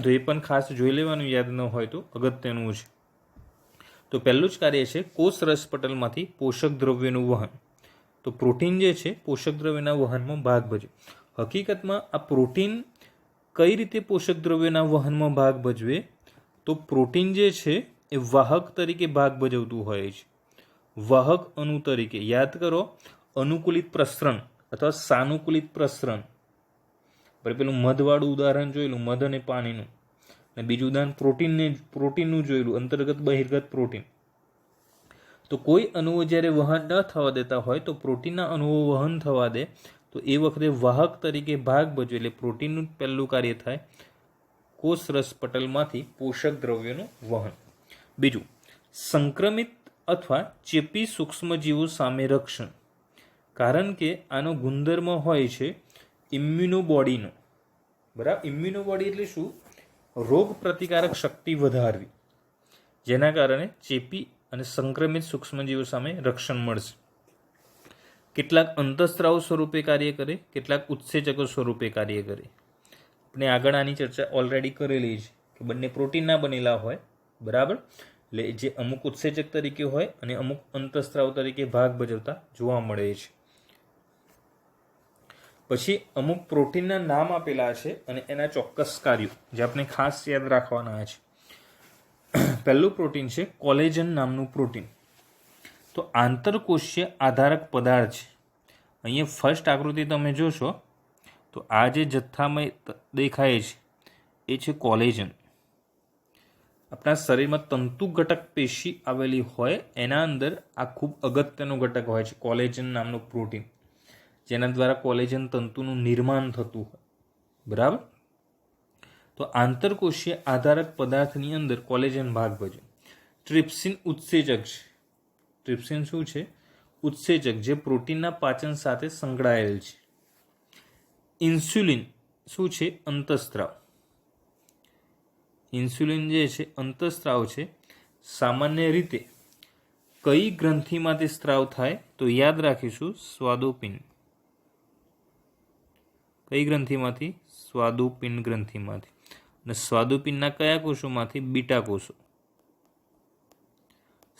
તો એ પણ ખાસ જોઈ લેવાનું, યાદ ન હોય તો અગત્યનું છે. તો પહેલું જ કાર્ય છે કોષ રસ પટલમાંથી પોષક દ્રવ્યનું વહન. તો પ્રોટીન જે છે પોષક દ્રવ્યના વહનમાં ભાગ ભજવે. હકીકતમાં આ પ્રોટીન કઈ રીતે પોષક દ્રવ્યોના વહનમાં ભાગ ભજવે? તો પ્રોટીન જે છે એ વાહક તરીકે ભાગ ભજવતું હોય છે. વાહક અણુ તરીકે. યાદ કરો, અનુકૂલિત પ્રસરણ અથવા સાનુકૂલિત પ્રસરણ. પેલું મધવાળું ઉદાહરણ જોયેલું, મધ અને પાણીનું, અને બીજું ઉદાહરણ પ્રોટીનનું જોયેલું, અંતર્ગત બહિર્ગત પ્રોટીન. તો કોઈ અણુઓ જ્યારે વહન ન થવા દેતા હોય તો પ્રોટીનના અણુઓ વહન થવા દે તો એ વખતે વાહક તરીકે ભાગ ભજવે. એટલે પ્રોટીનનું પહેલું કાર્ય થાય કોષરસ પટલમાંથી પોષક દ્રવ્યોનું વહન. બીજું, સંક્રમિત અથવા ચેપી સૂક્ષ્મજીવો સામે રક્ષણ. કારણ કે આનો ગુણધર્મ હોય છે ઇમ્યુનોબોડીનો. બરાબર, ઇમ્યુનોબોડી એટલે શું? રોગ પ્રતિકારક શક્તિ વધારવી, જેના કારણે ચેપી અને સંક્રમિત સૂક્ષ્મજીવો સામે રક્ષણ મળશે. કેટલાક અંતઃસ્ત્રાવો સ્વરૂપે કાર્ય કરે, કેટલાક ઉત્સેચકો સ્વરૂપે કાર્ય કરે. આપણે આગળ આની ચર્ચા ઓલરેડી કરેલી છે કે બંને પ્રોટીનના બનેલા હોય. બરાબર, એટલે જે અમુક ઉત્સેચક તરીકે હોય અને અમુક અંતઃસ્ત્રાવ તરીકે ભાગ ભજવતા જોવા મળે છે. પછી અમુક પ્રોટીનના નામ આપેલા છે અને એના ચોક્કસ કાર્યો જે આપણે ખાસ યાદ રાખવાના છે. પહેલું પ્રોટીન છે કોલેજન નામનું પ્રોટીન. તો આંતરકોષીય આધારક પદાર્થ છે. અહીંયા ફર્સ્ટ આકૃતિ તમે જોશો તો આ જે જથ્થામાં દેખાય છે એ છે કોલેજન. આપણા શરીરમાં તંતુ ઘટક પેશી આવેલી હોય એના અંદર આ ખૂબ અગત્યનો ઘટક હોય છે કોલેજન નામનું પ્રોટીન, જેના દ્વારા કોલેજન તંતુનું નિર્માણ થતું હોય. બરાબર, તો આંતરકોષીય આધારક પદાર્થની અંદર કોલેજન ભાગ ભજવે. ટ્રિપ્સિન ઉત્સેચક છે. ટ્રિપ્સિન શું છે? ઉત્સેચક, જે પ્રોટીનના પાચન સાથે સંકળાયેલ છે. ઇન્સ્યુલિન શું છે? અંતઃસ્ત્રાવ. ઇન્સ્યુલિન જે છે અંતઃસ્ત્રાવ છે. સામાન્ય રીતે કઈ ગ્રંથિમાંથી સ્ત્રાવ થાય? તો યાદ રાખીશું સ્વાદુપિંડ. કઈ ગ્રંથિમાંથી? સ્વાદુપિંડ ગ્રંથિમાંથી. અને સ્વાદુપિંડના કયા કોષોમાંથી? બીટા કોષો.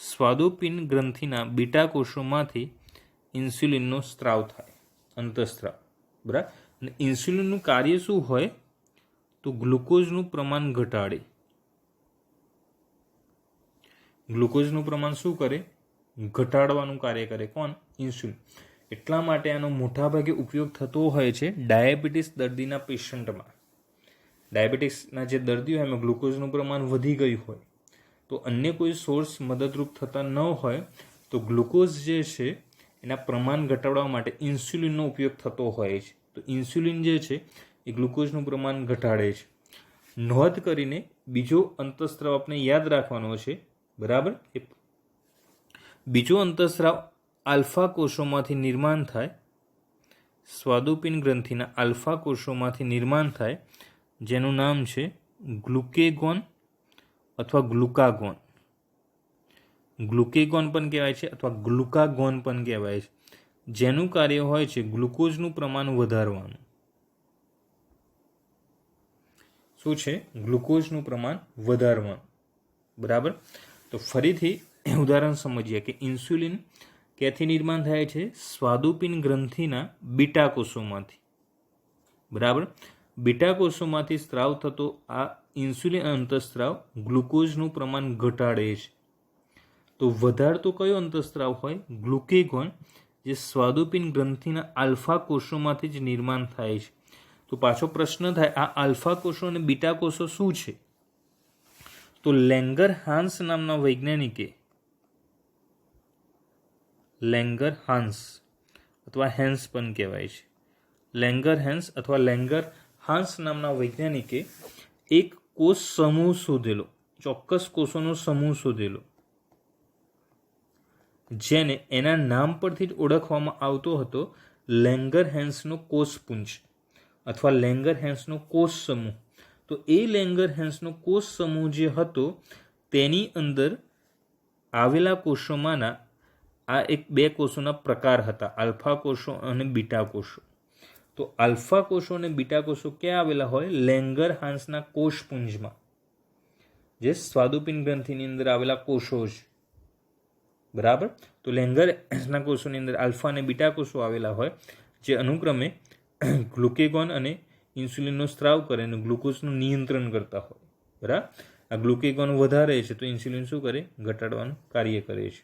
સ્વાદુપિંડ ગ્રંથિના બીટા કોષોમાંથી ઇન્સ્યુલિનનો સ્ત્રાવ થાય, અંતઃસ્ત્રાવ. બરાબર, અને ઇન્સ્યુલિનનું કાર્ય શું હોય? તો ગ્લુકોઝનું પ્રમાણ ઘટાડે. ગ્લુકોઝનું પ્રમાણ શું કરે? ઘટાડવાનું કાર્ય કરે. કોણ? ઇન્સ્યુલિન. એટલા માટે આનો મોટાભાગે ઉપયોગ થતો હોય છે ડાયાબિટીસ દર્દીના પેશન્ટમાં. ડાયાબિટીસના જે દર્દીઓ હોય એમાં ગ્લુકોઝનું પ્રમાણ વધી ગયું હોય તો અન્ય કોઈ સોર્સ મદદરૂપ થતા ન હોય તો ગ્લુકોઝ જે છે એના પ્રમાણ ઘટાડવા માટે ઇન્સ્યુલિનનો ઉપયોગ થતો હોય છે. તો ઇન્સ્યુલિન જે છે એ ગ્લુકોઝનું પ્રમાણ ઘટાડે છે. નોંધ કરીને બીજો અંતઃસ્ત્રાવ આપણે યાદ રાખવાનો છે. બરાબર, બીજો અંતઃસ્ત્રાવ આલ્ફા કોષોમાંથી નિર્માણ થાય. સ્વાદુપિંડ ગ્રંથિના આલ્ફા કોષોમાંથી નિર્માણ થાય, જેનું નામ છે ગ્લુકેગોન અથવા ગ્લુકાગોન. ગ્લુકેગોન પણ કહેવાય છે અથવા ગ્લુકાગોન પણ કહેવાય છે, જેનું કાર્ય હોય છે ગ્લુકોઝનું પ્રમાણ વધારવાનું. શું છે? ગ્લુકોઝનું પ્રમાણ વધારવાનું. બરાબર, તો ફરીથી ઉદાહરણ સમજીએ કે ઇન્સ્યુલિન ક્યાંથી નિર્માણ થાય છે? સ્વાદુપિંડ ગ્રંથિના બીટા કોષોમાંથી. બરાબર, બીટા કોષોમાંથી સ્ત્રાવ થતો આ ઇન્સ્યુલિન અંતઃસ્ત્રાવ ગ્લુકોઝનું પ્રમાણ ઘટાડે છે. તો વધારતો કયો અંતઃસ્ત્રાવ હોય? ગ્લુકેગોન, જે સ્વાદુપિંડ ગ્રંથિના આલ્ફા કોષોમાંથી જ નિર્માણ થાય છે. તો પાછો પ્રશ્ન થાય, આ આલ્ફા કોષો અને બીટા કોષો શું છે? તો લેંગર હાન્સ નામના વૈજ્ઞાનિકે, લેંગર હાન્સ અથવા હેન્સ પણ કહેવાય છે, લેંગર હેન્સ અથવા લેંગર હાન્સ નામના વૈજ્ઞાનિકે એક કોષ સમૂહ શોધેલો, ચોક્કસ કોષોનો સમૂહ શોધેલો, જેને એના નામ પરથી જ ઓળખવામાં આવતો હતો લેંગર હેન્સનો કોષપુંજ અથવા લેંગર હેન્સનો કોષ સમૂહ. તો એ લેંગર હેન્સનો કોષ સમૂહ જે હતો તેની અંદર આવેલા કોષોમાંના આ બે કોષોના પ્રકાર હતા, આલ્ફા કોષો અને બીટા કોષો. તો આલ્ફા કોષો અને બીટા કોષો ક્યાં આવેલા હોય? લેંગર હાન્સના કોષપુંજમાં, જે સ્વાદુપિંડ ગ્રંથિની અંદર આવેલા કોષો છે. બરાબર, તો લેંગર હાન્સના કોષોની અંદર આલ્ફા અને બીટા કોષો આવેલા હોય, જે અનુક્રમે ગ્લુકેગોન અને ઇન્સ્યુલિનનો સ્ત્રાવ કરે અને ગ્લુકોઝનું નિયંત્રણ કરતા હોય. બરાબર. આ ગ્લુકેગોન વધારે છે તો ઇન્સ્યુલિન શું કરે? ઘટાડવાનું કાર્ય કરે છે.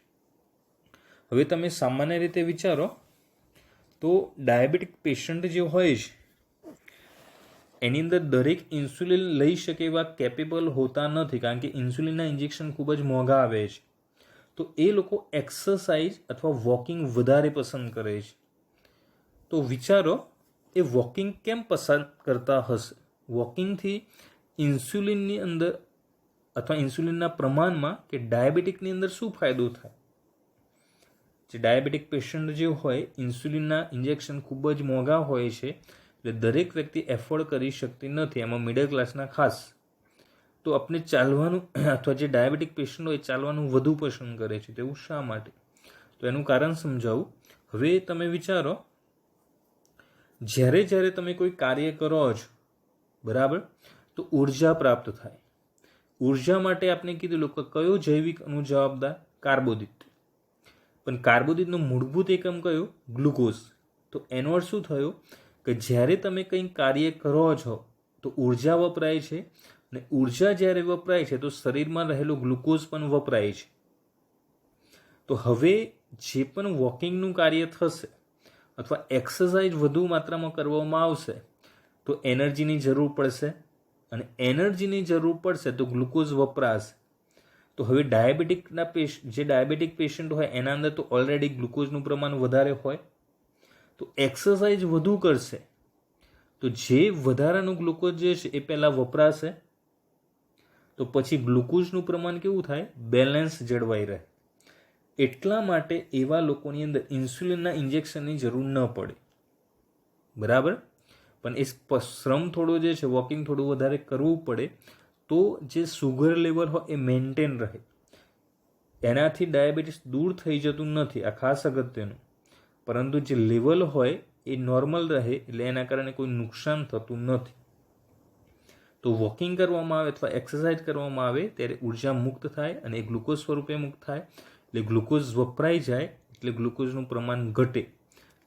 હવે તમે સામાન્ય રીતે વિચારો તો ડાયાબિટીક પેશન્ટ જે હોય છે એની અંદર દરેક ઇન્સ્યુલિન લઈ શકે એવા કેપેબલ હોતા નથી, કારણ કે ઇન્સ્યુલિનના ઇન્જેક્શન ખૂબ જ મોંઘા આવે છે. તો એ લોકો એક્સરસાઇઝ અથવા વોકિંગ વધારે પસંદ કરે છે. તો વિચારો એ વોકિંગ કેમ પસંદ કરતા હશે? વોકિંગથી ઇન્સ્યુલિનની અંદર અથવા ઇન્સ્યુલિનના પ્રમાણમાં કે ડાયાબિટીકની અંદર શું ફાયદો થાય? જે ડાયાબિટીક પેશન્ટ જે હોય ઇન્સ્યુલિનના ઇન્જેક્શન ખૂબ જ મોંઘા હોય છે, એટલે દરેક વ્યક્તિ એફોર્ડ કરી શકતી નથી, એમાં મિડલ ક્લાસના ખાસ. તો આપણે ચાલવાનું અથવા જે ડાયાબિટીક પેશન્ટ હોય ચાલવાનું વધુ પસંદ કરે છે. તેવું શા માટે? તો એનું કારણ સમજાવું. હવે તમે વિચારો, જ્યારે તમે કોઈ કાર્ય કરો છો, બરાબર, તો ઉર્જા પ્રાપ્ત થાય. ઉર્જા માટે આપણે કીધું કે કયો જૈવિક અણુ જવાબદાર? કાર્બોદિત. પણ કાર્બોદિતનો મૂળભૂત એકમ કયો? ગ્લુકોઝ. તો એનો અર્થ શું થયો કે જ્યારે તમે કંઈ કાર્ય કરો છો તો ઉર્જા વપરાય છે, અને ઉર્જા જ્યારે વપરાય છે તો શરીરમાં રહેલો ગ્લુકોઝ પણ વપરાય છે. તો હવે જે પણ વોકિંગનું કાર્ય થશે અથવા એક્સરસાઇઝ વધુ માત્રામાં કરવામાં આવશે તો એનર્જીની જરૂર પડશે, અને એનર્જીની જરૂર પડશે તો ગ્લુકોઝ વપરાશે. તો હવે જે ડાયાબિટીક પેશન્ટ હોય એના અંદર તો ઓલરેડી ગ્લુકોઝનું પ્રમાણ વધારે હોય, તો એક્સરસાઇઝ વધુ કરશે તો જે વધારાનું ગ્લુકોઝ જે છે એ પહેલાં વપરાશે, તો પછી ગ્લુકોઝનું પ્રમાણ કેવું થાય? બેલેન્સ જળવાઈ રહે. એટલા માટે એવા લોકોની અંદર ઇન્સ્યુલિનના ઇન્જેક્શનની જરૂર ન પડે. બરાબર. પણ એ શ્રમ થોડો જે છે, વોકિંગ થોડું વધારે કરવું પડે તો જે સુગર લેવલ હોય એ મેન્ટેન રહે. એનાથી ડાયાબિટીસ દૂર થઈ જતું નથી, આ ખાસ અગત્યનું. પરંતુ જે લેવલ હોય એ નોર્મલ રહે, એટલે એના કારણે કોઈ નુકસાન થતું નથી. તો વોકિંગ કરવામાં આવે અથવા એક્સરસાઇઝ કરવામાં આવે ત્યારે ઉર્જા મુક્ત થાય અને એ ગ્લુકોઝ સ્વરૂપે મુક્ત થાય, એટલે ગ્લુકોઝ વપરાઈ જાય, એટલે ગ્લુકોઝનું પ્રમાણ ઘટે,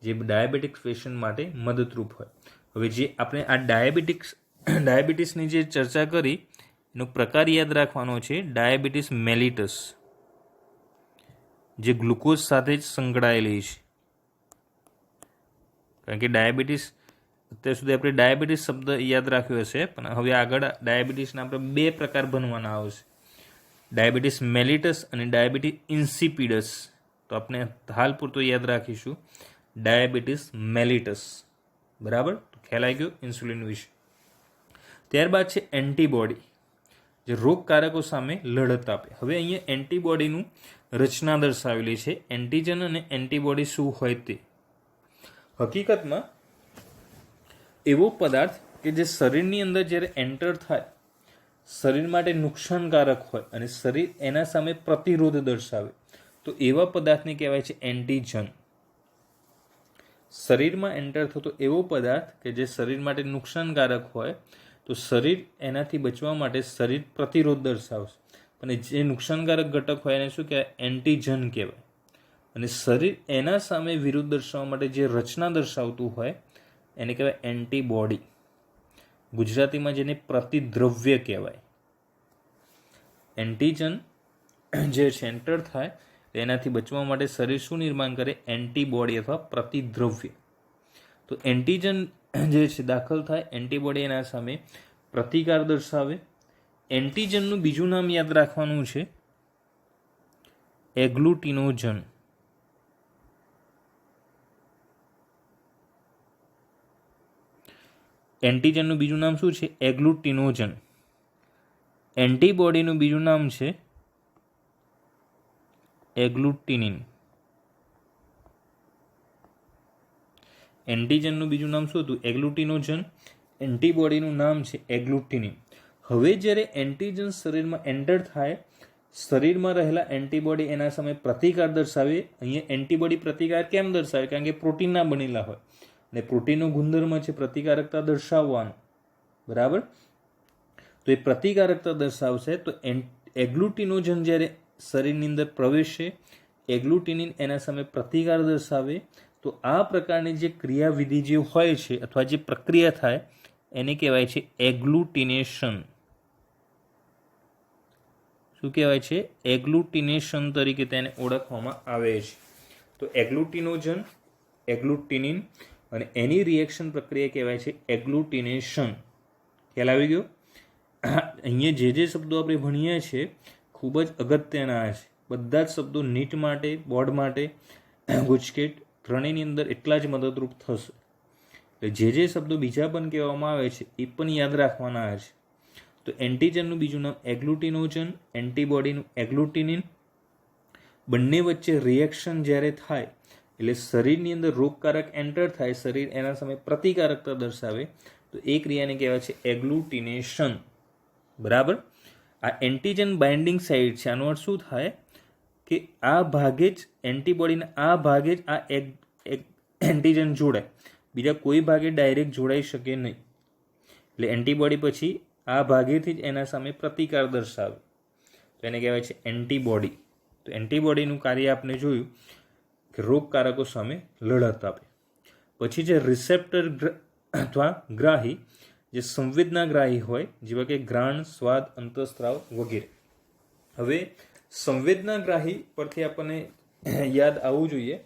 જે ડાયાબિટીક પેશન્ટ માટે મદદરૂપ હોય. હવે જે આપણે આ ડાયાબિટીસની જે ચર્ચા કરી એનો પ્રકાર યાદ રાખવાનો છે, ડાયાબિટીસ મેલિટસ, જે ગ્લુકોઝ સાથે જ સંકળાયેલી છે. કારણ કે ડાયાબિટીસ અત્યાર સુધી આપણે ડાયાબિટીસ શબ્દ યાદ રાખ્યો હશે, પણ હવે આગળ ડાયાબિટીસના આપણે બે પ્રકાર બનવાના આવશે, ડાયાબિટીસ મેલિટસ અને ડાયાબિટીસ ઇન્સિપિડસ. તો આપણે હાલ પૂરતો યાદ રાખીશું ડાયાબિટીસ મેલિટસ. બરાબર. તો ખ્યાલ આવી ગયો ઇન્સ્યુલિન વિશે. ત્યારબાદ છે એન્ટીબોડી, જે રોગકારકો સામે લડત આપે. હવે અહીંયા એન્ટીબોડીનું રચના દર્શાવેલી છે. એન્ટીજન અને એન્ટીબોડી શું હોય તે. હકીકતમાં એવો પદાર્થ કે જે શરીરની અંદર જ્યારે એન્ટર થાય શરીર માટે નુકસાનકારક હોય અને શરીર એના સામે પ્રતિરોધ દર્શાવે, તો એવા પદાર્થને કહેવાય છે એન્ટીજન. શરીરમાં એન્ટર થતો એવો પદાર્થ કે જે શરીર માટે નુકસાનકારક હોય તો શરીર એનાથી બચવા માટે શરીર પ્રતિરોધ દર્શાવશે, અને જે નુકસાનકારક ઘટક હોય એને શું કહેવાય? એન્ટીજન કહેવાય. અને શરીર એના સામે વિરુદ્ધ દર્શાવવા માટે જે રચના દર્શાવતું હોય એને કહેવાય એન્ટીબોડી. ગુજરાતીમાં જેને પ્રતિદ્રવ્ય કહેવાય. એન્ટીજન જે સેન્ટર થાય એનાથી બચવા માટે શરીર શું નિર્માણ કરે? એન્ટીબોડી અથવા પ્રતિદ્રવ્ય. તો એન્ટીજન જે છે દાખલ થાય, એન્ટીબોડી એના સામે પ્રતિકાર દર્શાવે. એન્ટીજનનું બીજું નામ યાદ રાખવાનું છે એગ્લુટિનોજન. એન્ટીજનનું બીજું નામ શું છે? એગ્લુટિનોજન. એન્ટીબોડીનું બીજું નામ છે એગ્લુટિનિન. એન્ટીજનનું બીજું નામ શું હતું? એગ્લુટિનોજન. એન્ટીબોડીનું નામ છે એગ્લુટિનિન. હવે જ્યારે એન્ટીજન શરીરમાં એન્ટર થાય, શરીરમાં રહેલા એન્ટીબોડી એના સામે પ્રતિકાર દર્શાવે. અહીંયા એન્ટીબોડી પ્રતિકાર કેમ દર્શાવે? કારણ કે પ્રોટીનના બનેલા હોય, અને પ્રોટીનનો ગુણધર્મ છે પ્રતિકારકતા દર્શાવવાનો. બરાબર. તો એ પ્રતિકારકતા દર્શાવશે. તો એગ્લુટિનોજન જ્યારે શરીરની અંદર પ્રવેશે, એગ્લુટિનિન એના સામે પ્રતિકાર દર્શાવે. તો આ પ્રકારની જે ક્રિયાવિધિ જે હોય છે અથવા જે પ્રક્રિયા થાય એને કહેવાય છે એગ્લુટિનેશન. શું કહેવાય છે? એગ્લુટિનેશન તરીકે તેને ઓળખવામાં આવે છે. તો એગ્લુટિનોજન, એગ્લુટિનિન અને એની રિએક્શન પ્રક્રિયા કહેવાય છે એગ્લુટિનેશન. ખ્યાલ આવી ગયો? અહીંયા જે શબ્દો આપણે ભણીએ છીએ ખૂબ જ અગત્યના છે. બધા જ શબ્દો નીટ માટે, બોર્ડ માટે, ગુજકેટ ત્રણેયની અંદર એટલા જ મદદરૂપ થશે. એટલે જે શબ્દો બીજા પણ કહેવામાં આવે છે એ પણ યાદ રાખવાના છે. તો એન્ટીજનનું બીજું નામ એગ્લુટિનોજન, એન્ટીબોડીનું એગ્લુટિનિન. બંને વચ્ચે રિએક્શન જ્યારે થાય એટલે શરીરની અંદર રોગકારક એન્ટર થાય, શરીર એના સામે પ્રતિકારકતા દર્શાવે, તો એ ક્રિયાને કહેવાય છે એગ્લુટિનેશન. બરાબર? આ એન્ટીજન બાઇન્ડિંગ સાઇટ છે. આનો અર્થ શું થાય કે આ ભાગે જ એન્ટીબોડીના આ ભાગે જ આ એન્ટીજન જોડાય, બીજા કોઈ ભાગે ડાયરેક્ટ જોડાઈ શકે નહીં. એટલે એન્ટીબોડી પછી આ ભાગેથી જ એના સામે પ્રતિકાર દર્શાવે, તો એને કહેવાય છે એન્ટીબોડી. તો એન્ટીબોડીનું કાર્ય આપણે જોયું કે રોગકારકો સામે લડત આપે. પછી જે રિસેપ્ટર અથવા ગ્રાહી, જે સંવેદનાગ્રાહી હોય, જેવા કે ઘ્રાણ, સ્વાદ, અંતઃસ્ત્રાવ વગેરે. હવે સંવેદનાગ્રાહી પરથી આપણને યાદ આવવું જોઈએ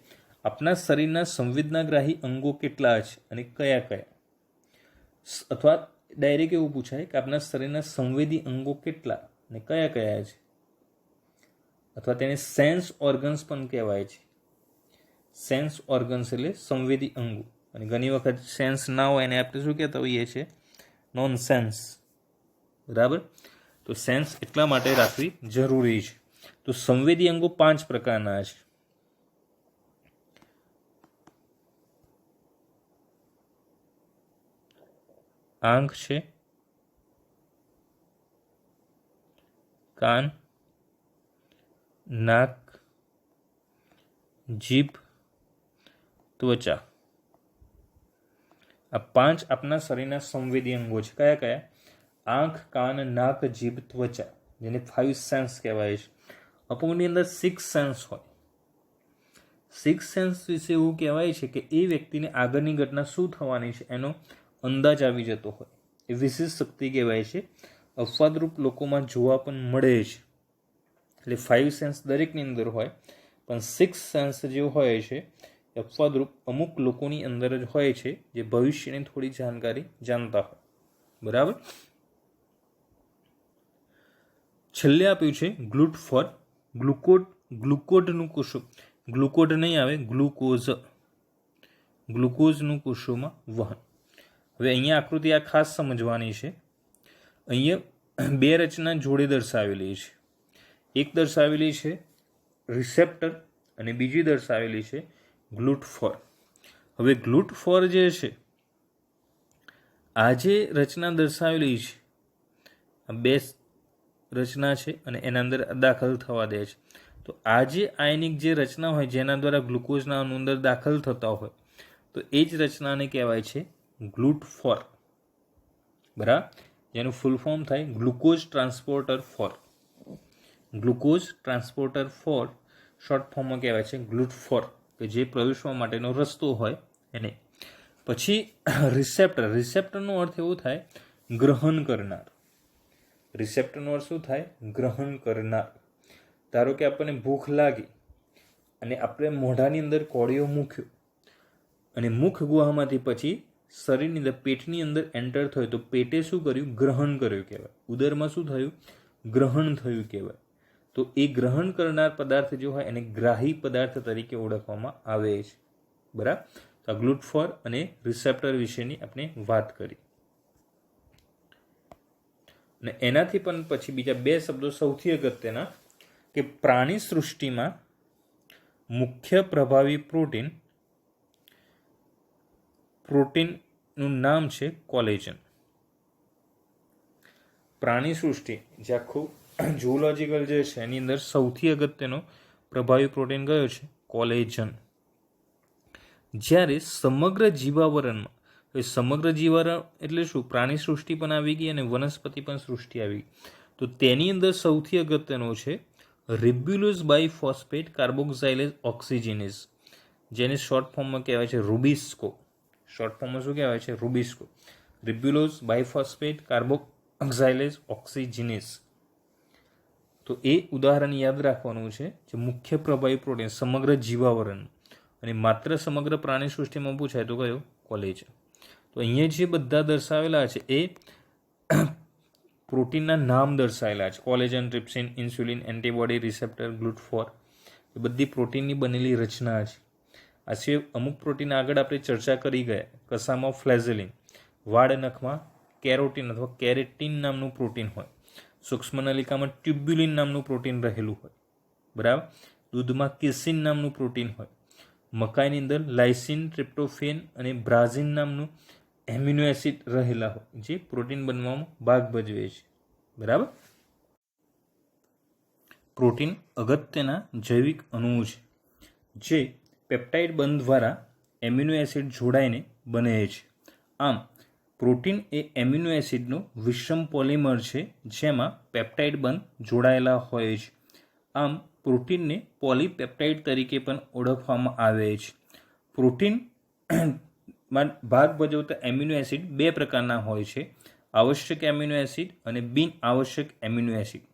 આપણા શરીરના સંવેદનાગ્રાહી અંગો કેટલા છે અને કયા કયા. અથવા ડાયરેક્ટ એવું પૂછાય કે આપણા શરીરના સંવેદી અંગો કેટલા અને કયા કયા છે. અથવા તેને સેન્સ ઓર્ગન્સ પણ કહેવાય છે. સેન્સ ઓર્ગન્સ એટલે સંવેદી અંગો. અને ઘણી વખત સેન્સ ના હોય એને આપણે શું કહેતા હોઈએ છીએ? Non sense. બરાબર? તો સેન્સ એટલા માટે રાખવી જરૂરી છે. તો સંવેદી અંગો 5 પ્રકારના છે. આંખ છે, કાન, નાક, જીભ, ત્વચા. આ 5 આપણા શરીરના સંવેદી અંગો છે. કયા કયા? આંખ, કાન, નાક, જીભ, ત્વચા, જેને 5 સેન્સ કહેવાય છે. અમુકની અંદર 6 સેન્સ હોય. 6 સેન્સ વિશે એવું કહેવાય છે કે એ વ્યક્તિને આગળની ઘટના શું થવાની છે એનો અંદાજ આવી જતો હોય. એ વિશેષ શક્તિ કહેવાય છે. અપવાદરૂપ લોકોમાં જોવા પણ મળે છે. એટલે 5 સેન્સ દરેકની અંદર હોય, પણ 6 સેન્સ જે હોય છે એ અપવાદરૂપ અમુક લોકોની અંદર જ હોય છે, જે ભવિષ્યની થોડી જાણકારી જાણતા હોય. બરાબર? છેલ્લે આપ્યું છે ગ્લુટ4. ગ્લુકોડનું કોષો, ગ્લુકોડ નહીં આવે, ગ્લુકોઝ, ગ્લુકોઝનું કોષોમાં વહન. હવે અહીંયા આકૃતિ આ ખાસ સમજવાની છે. અહીંયા 2 રચના જોડે દર્શાવેલી છે. એક દર્શાવેલી છે રિસેપ્ટર અને બીજી દર્શાવેલી છે ગ્લુટ4. હવે ગ્લુટ4 જે છે, આ જે રચના દર્શાવેલી છે, આ 2 રચના છે અને એના અંદર દાખલ થવા દે છે. તો આ જે આયનિક જે રચના હોય જેના દ્વારા ગ્લુકોઝના અણુ અંદર દાખલ થતા હોય, તો એ જ રચનાને કહેવાય છે ગ્લુટ4. બરાબર? જેનું ફૂલ ફોર્મ થાય glucose transporter 4. Glucose transporter 4 short ફોર્મમાં કહેવાય છે ગ્લુટ4, કે જે પ્રવેશવા માટેનો રસ્તો હોય એને. પછી રિસેપ્ટર. રિસેપ્ટરનો અર્થ એવો થાય ગ્રહણ કરનાર. રિસેપ્ટરનો અર્થ શું થાય? ગ્રહણ કરનાર. ધારો કે આપણને ભૂખ લાગી અને આપણે મોઢાની અંદર કોળિયો મૂક્યો અને મુખ ગુહામાંથી પછી શરીરની અંદર, પેટની અંદર એન્ટર થયો, તો પેટે શું કર્યું? ગ્રહણ કર્યું કહેવાય. ઉદરમાં શું થયું? ગ્રહણ થયું કહેવાય. તો એ ગ્રહણ કરનાર પદાર્થ જો હોય એને ગ્રાહી પદાર્થ તરીકે ઓળખવામાં આવે છે. બરાબર? તો આ ગ્લુટ4 અને રિસેપ્ટર વિશેની આપણે વાત કરી. અને એનાથી પણ પછી બીજા 2 શબ્દો સૌથી અગત્યના, કે પ્રાણી સૃષ્ટિમાં મુખ્ય પ્રભાવી પ્રોટીનનું નામ છે કોલેજન. પ્રાણી સૃષ્ટિ જે આખું ઝૂઓલોજિકલ જે છે એની અંદર સૌથી અગત્યનો પ્રભાવી પ્રોટીન કયો છે? કોલેજન. જ્યારે સમગ્ર જીવાવરણમાં, સમગ્ર જીવાવરણ એટલે શું? પ્રાણી સૃષ્ટિ પણ આવી ગઈ અને વનસ્પતિ પણ સૃષ્ટિ આવી ગઈ. તો તેની અંદર સૌથી અગત્યનો છે રિબ્યુલોઝ બાયફોસ્ફેટ કાર્બોક્સાઇલેઝ ઓક્સિજનેઝ, જેને શોર્ટ ફોર્મમાં કહેવાય છે રૂબિસ્કો. શોર્ટ ફોર્મમાં શું કહેવાય છે? રૂબિસ્કો. Ribulose biphosphate કાર્બોક્સાઇલેઝ ઓક્સિજનેઝ. તો એ ઉદાહરણ યાદ રાખવાનું છે જે મુખ્ય પ્રભાવી પ્રોટીન સમગ્ર જીવાવરણ અને માત્ર સમગ્ર પ્રાણી સૃષ્ટિમાં પૂછાય તો કયો? કોલેજન. તો અહીંયા જે બધા દર્શાવેલા છે એ પ્રોટીનના નામ દર્શાવેલા છે. Collagen, trypsin, insulin, antibody receptor, ગ્લુટફોર, એ બધી પ્રોટીનની બનેલી રચના છે. આ સિવાય અમુક પ્રોટીન આગળ આપણે ચર્ચા કરી ગયા. કસામાં ફ્લેઝેલિન, વાળ નખમાં કેરોટીન અથવા કેરેટીન નામનું પ્રોટીન હોય. સૂક્ષ્મ નલિકામાં ટ્યુબ્યુલિન નામનું પ્રોટીન રહેલું હોય. બરાબર. દૂધમાં કેસીન નામનું પ્રોટીન હોય. મકાઈની અંદર લાઇસિન, ટ્રિપ્ટોફેન અને બ્રાઝિન નામનું એમિનો એસિડ રહેલા હોય જે પ્રોટીન બનવામાં ભાગ ભજવે છે. બરાબર. પ્રોટીન અગત્યના જૈવિક અણુઓ છે જે પેપ્ટાઇડ બંધ દ્વારા એમિનો એસિડ જોડાઈને બને છે. આમ પ્રોટીન એ એમિનો એસિડનો વિષમ પોલિમર છે જેમાં પેપ્ટાઇડ બંધ જોડાયેલા હોય છે. આમ પ્રોટીનને પોલીપેપ્ટાઇડ તરીકે પણ ઓળખવામાં આવે છે. પ્રોટીનમાં ભાગ ભજવતા એમિનો એસિડ બે પ્રકારના હોય છે: આવશ્યક એમિનો એસિડ અને બિન આવશ્યક એમિનો એસિડ.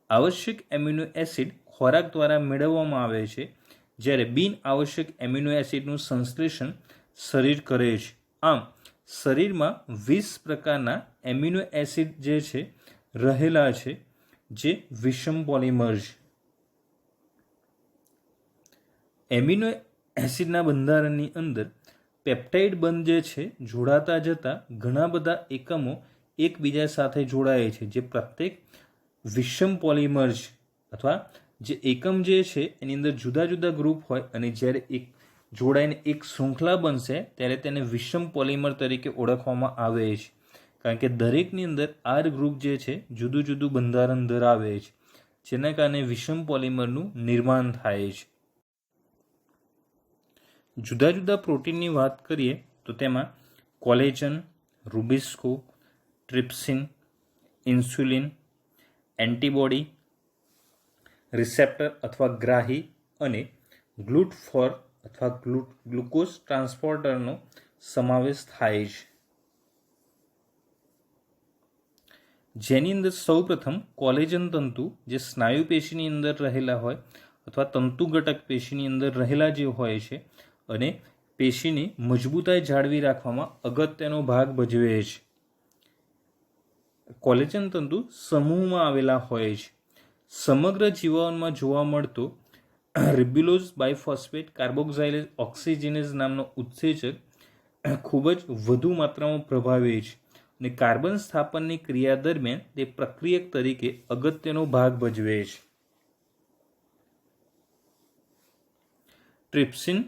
આવશ્યક એમિનો એસિડ ખોરાક દ્વારા મેળવવામાં આવે છે જ્યારે બિન આવશ્યક એમિનો એસિડનું સંશ્લેષણ શરીર કરે છે. આમ શરીરમાં 20 પ્રકારના એમિનો એસિડ જે છે રહેલા છે જે વિષમ પોલિમર છે. એમિનો એસિડના બંધારણની અંદર પેપ્ટાઇડ બંધ જે છે જોડાતા જતાં ઘણા બધા એકમો એકબીજા સાથે જોડાય છે જે પ્રત્યેક વિષમ પોલિમર છે અથવા જે એકમ જે છે એની અંદર જુદા જુદા ગ્રુપ હોય અને જ્યારે એક જોડાઈને એક શૃંખલા બનશે ત્યારે તેને વિષમ પોલિમર તરીકે ઓળખવામાં આવે છે. કારણ કે દરેકની અંદર આર ગ્રુપ જે છે જુદું જુદું બંધારણ ધરાવે છે જેના કારણે વિષમ પોલિમરનું નિર્માણ થાય છે. જુદા જુદા પ્રોટીનની વાત કરીએ તો તેમાં collagen, rubisco, trypsin, insulin, antibody receptor અથવા ગ્રાહી અને ગ્લુટફોર અથવા ગ્લુકોઝ ટ્રાન્સપોર્ટરનો સમાવેશ થાય છે. જેની અંદર સૌપ્રથમ કોલેજન તંતુ જે સ્નાયુ પેશીની અંદર રહેલા હોય અથવા તંતુ ઘટક પેશીની અંદર રહેલા જે હોય છે અને પેશીની મજબૂતાઈ જાળવી રાખવામાં અગત્યનો ભાગ ભજવે છે. કોલેજન તંતુ સમૂહમાં આવેલા હોય છે. સમગ્ર જીવાવરણમાં જોવા મળતો રિબ્યુલોઝ બાયફોસ્ફેટ કાર્બોક્સાઇલેઝ ઓક્સિજનેઝ નામનો ઉત્સેચક ખૂબ જ વધુ માત્રામાં પ્રભાવી છે અને કાર્બન સ્થાપનની ક્રિયા દરમિયાન તે પ્રક્રિયક તરીકે અગત્યનો ભાગ ભજવે છે. ટ્રિપ્સિન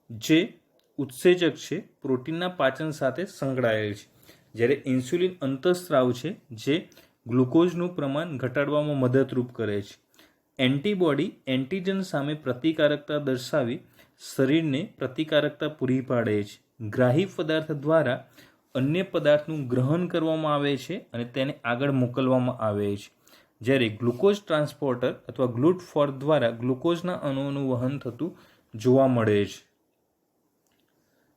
જે ઉત્સેચક છે પ્રોટીનના પાચન સાથે સંકળાયેલ છે, જ્યારે ઇન્સ્યુલિન અંતઃસ્ત્રાવ છે જે ગ્લુકોઝનું પ્રમાણ ઘટાડવામાં મદદરૂપ કરે છે. એન્ટીબોડી એન્ટીજન સામે પ્રતિકારકતા દર્શાવી શરીરને પ્રતિકારકતા પૂરી પાડે છે. ગ્રાહી પદાર્થ દ્વારા અન્ય પદાર્થનું ગ્રહણ કરવામાં આવે છે અને તેને આગળ મોકલવામાં આવે છે, જ્યારે ગ્લુકોઝ ટ્રાન્સપોર્ટર અથવા ગ્લુટફોર દ્વારા ગ્લુકોઝના અણુઓનું વહન થતું જોવા મળે છે.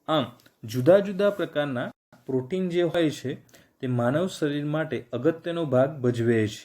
આમ જુદા જુદા પ્રકારના પ્રોટીન જે હોય છે તે માનવ શરીર માટે અગત્યનો ભાગ ભજવે છે.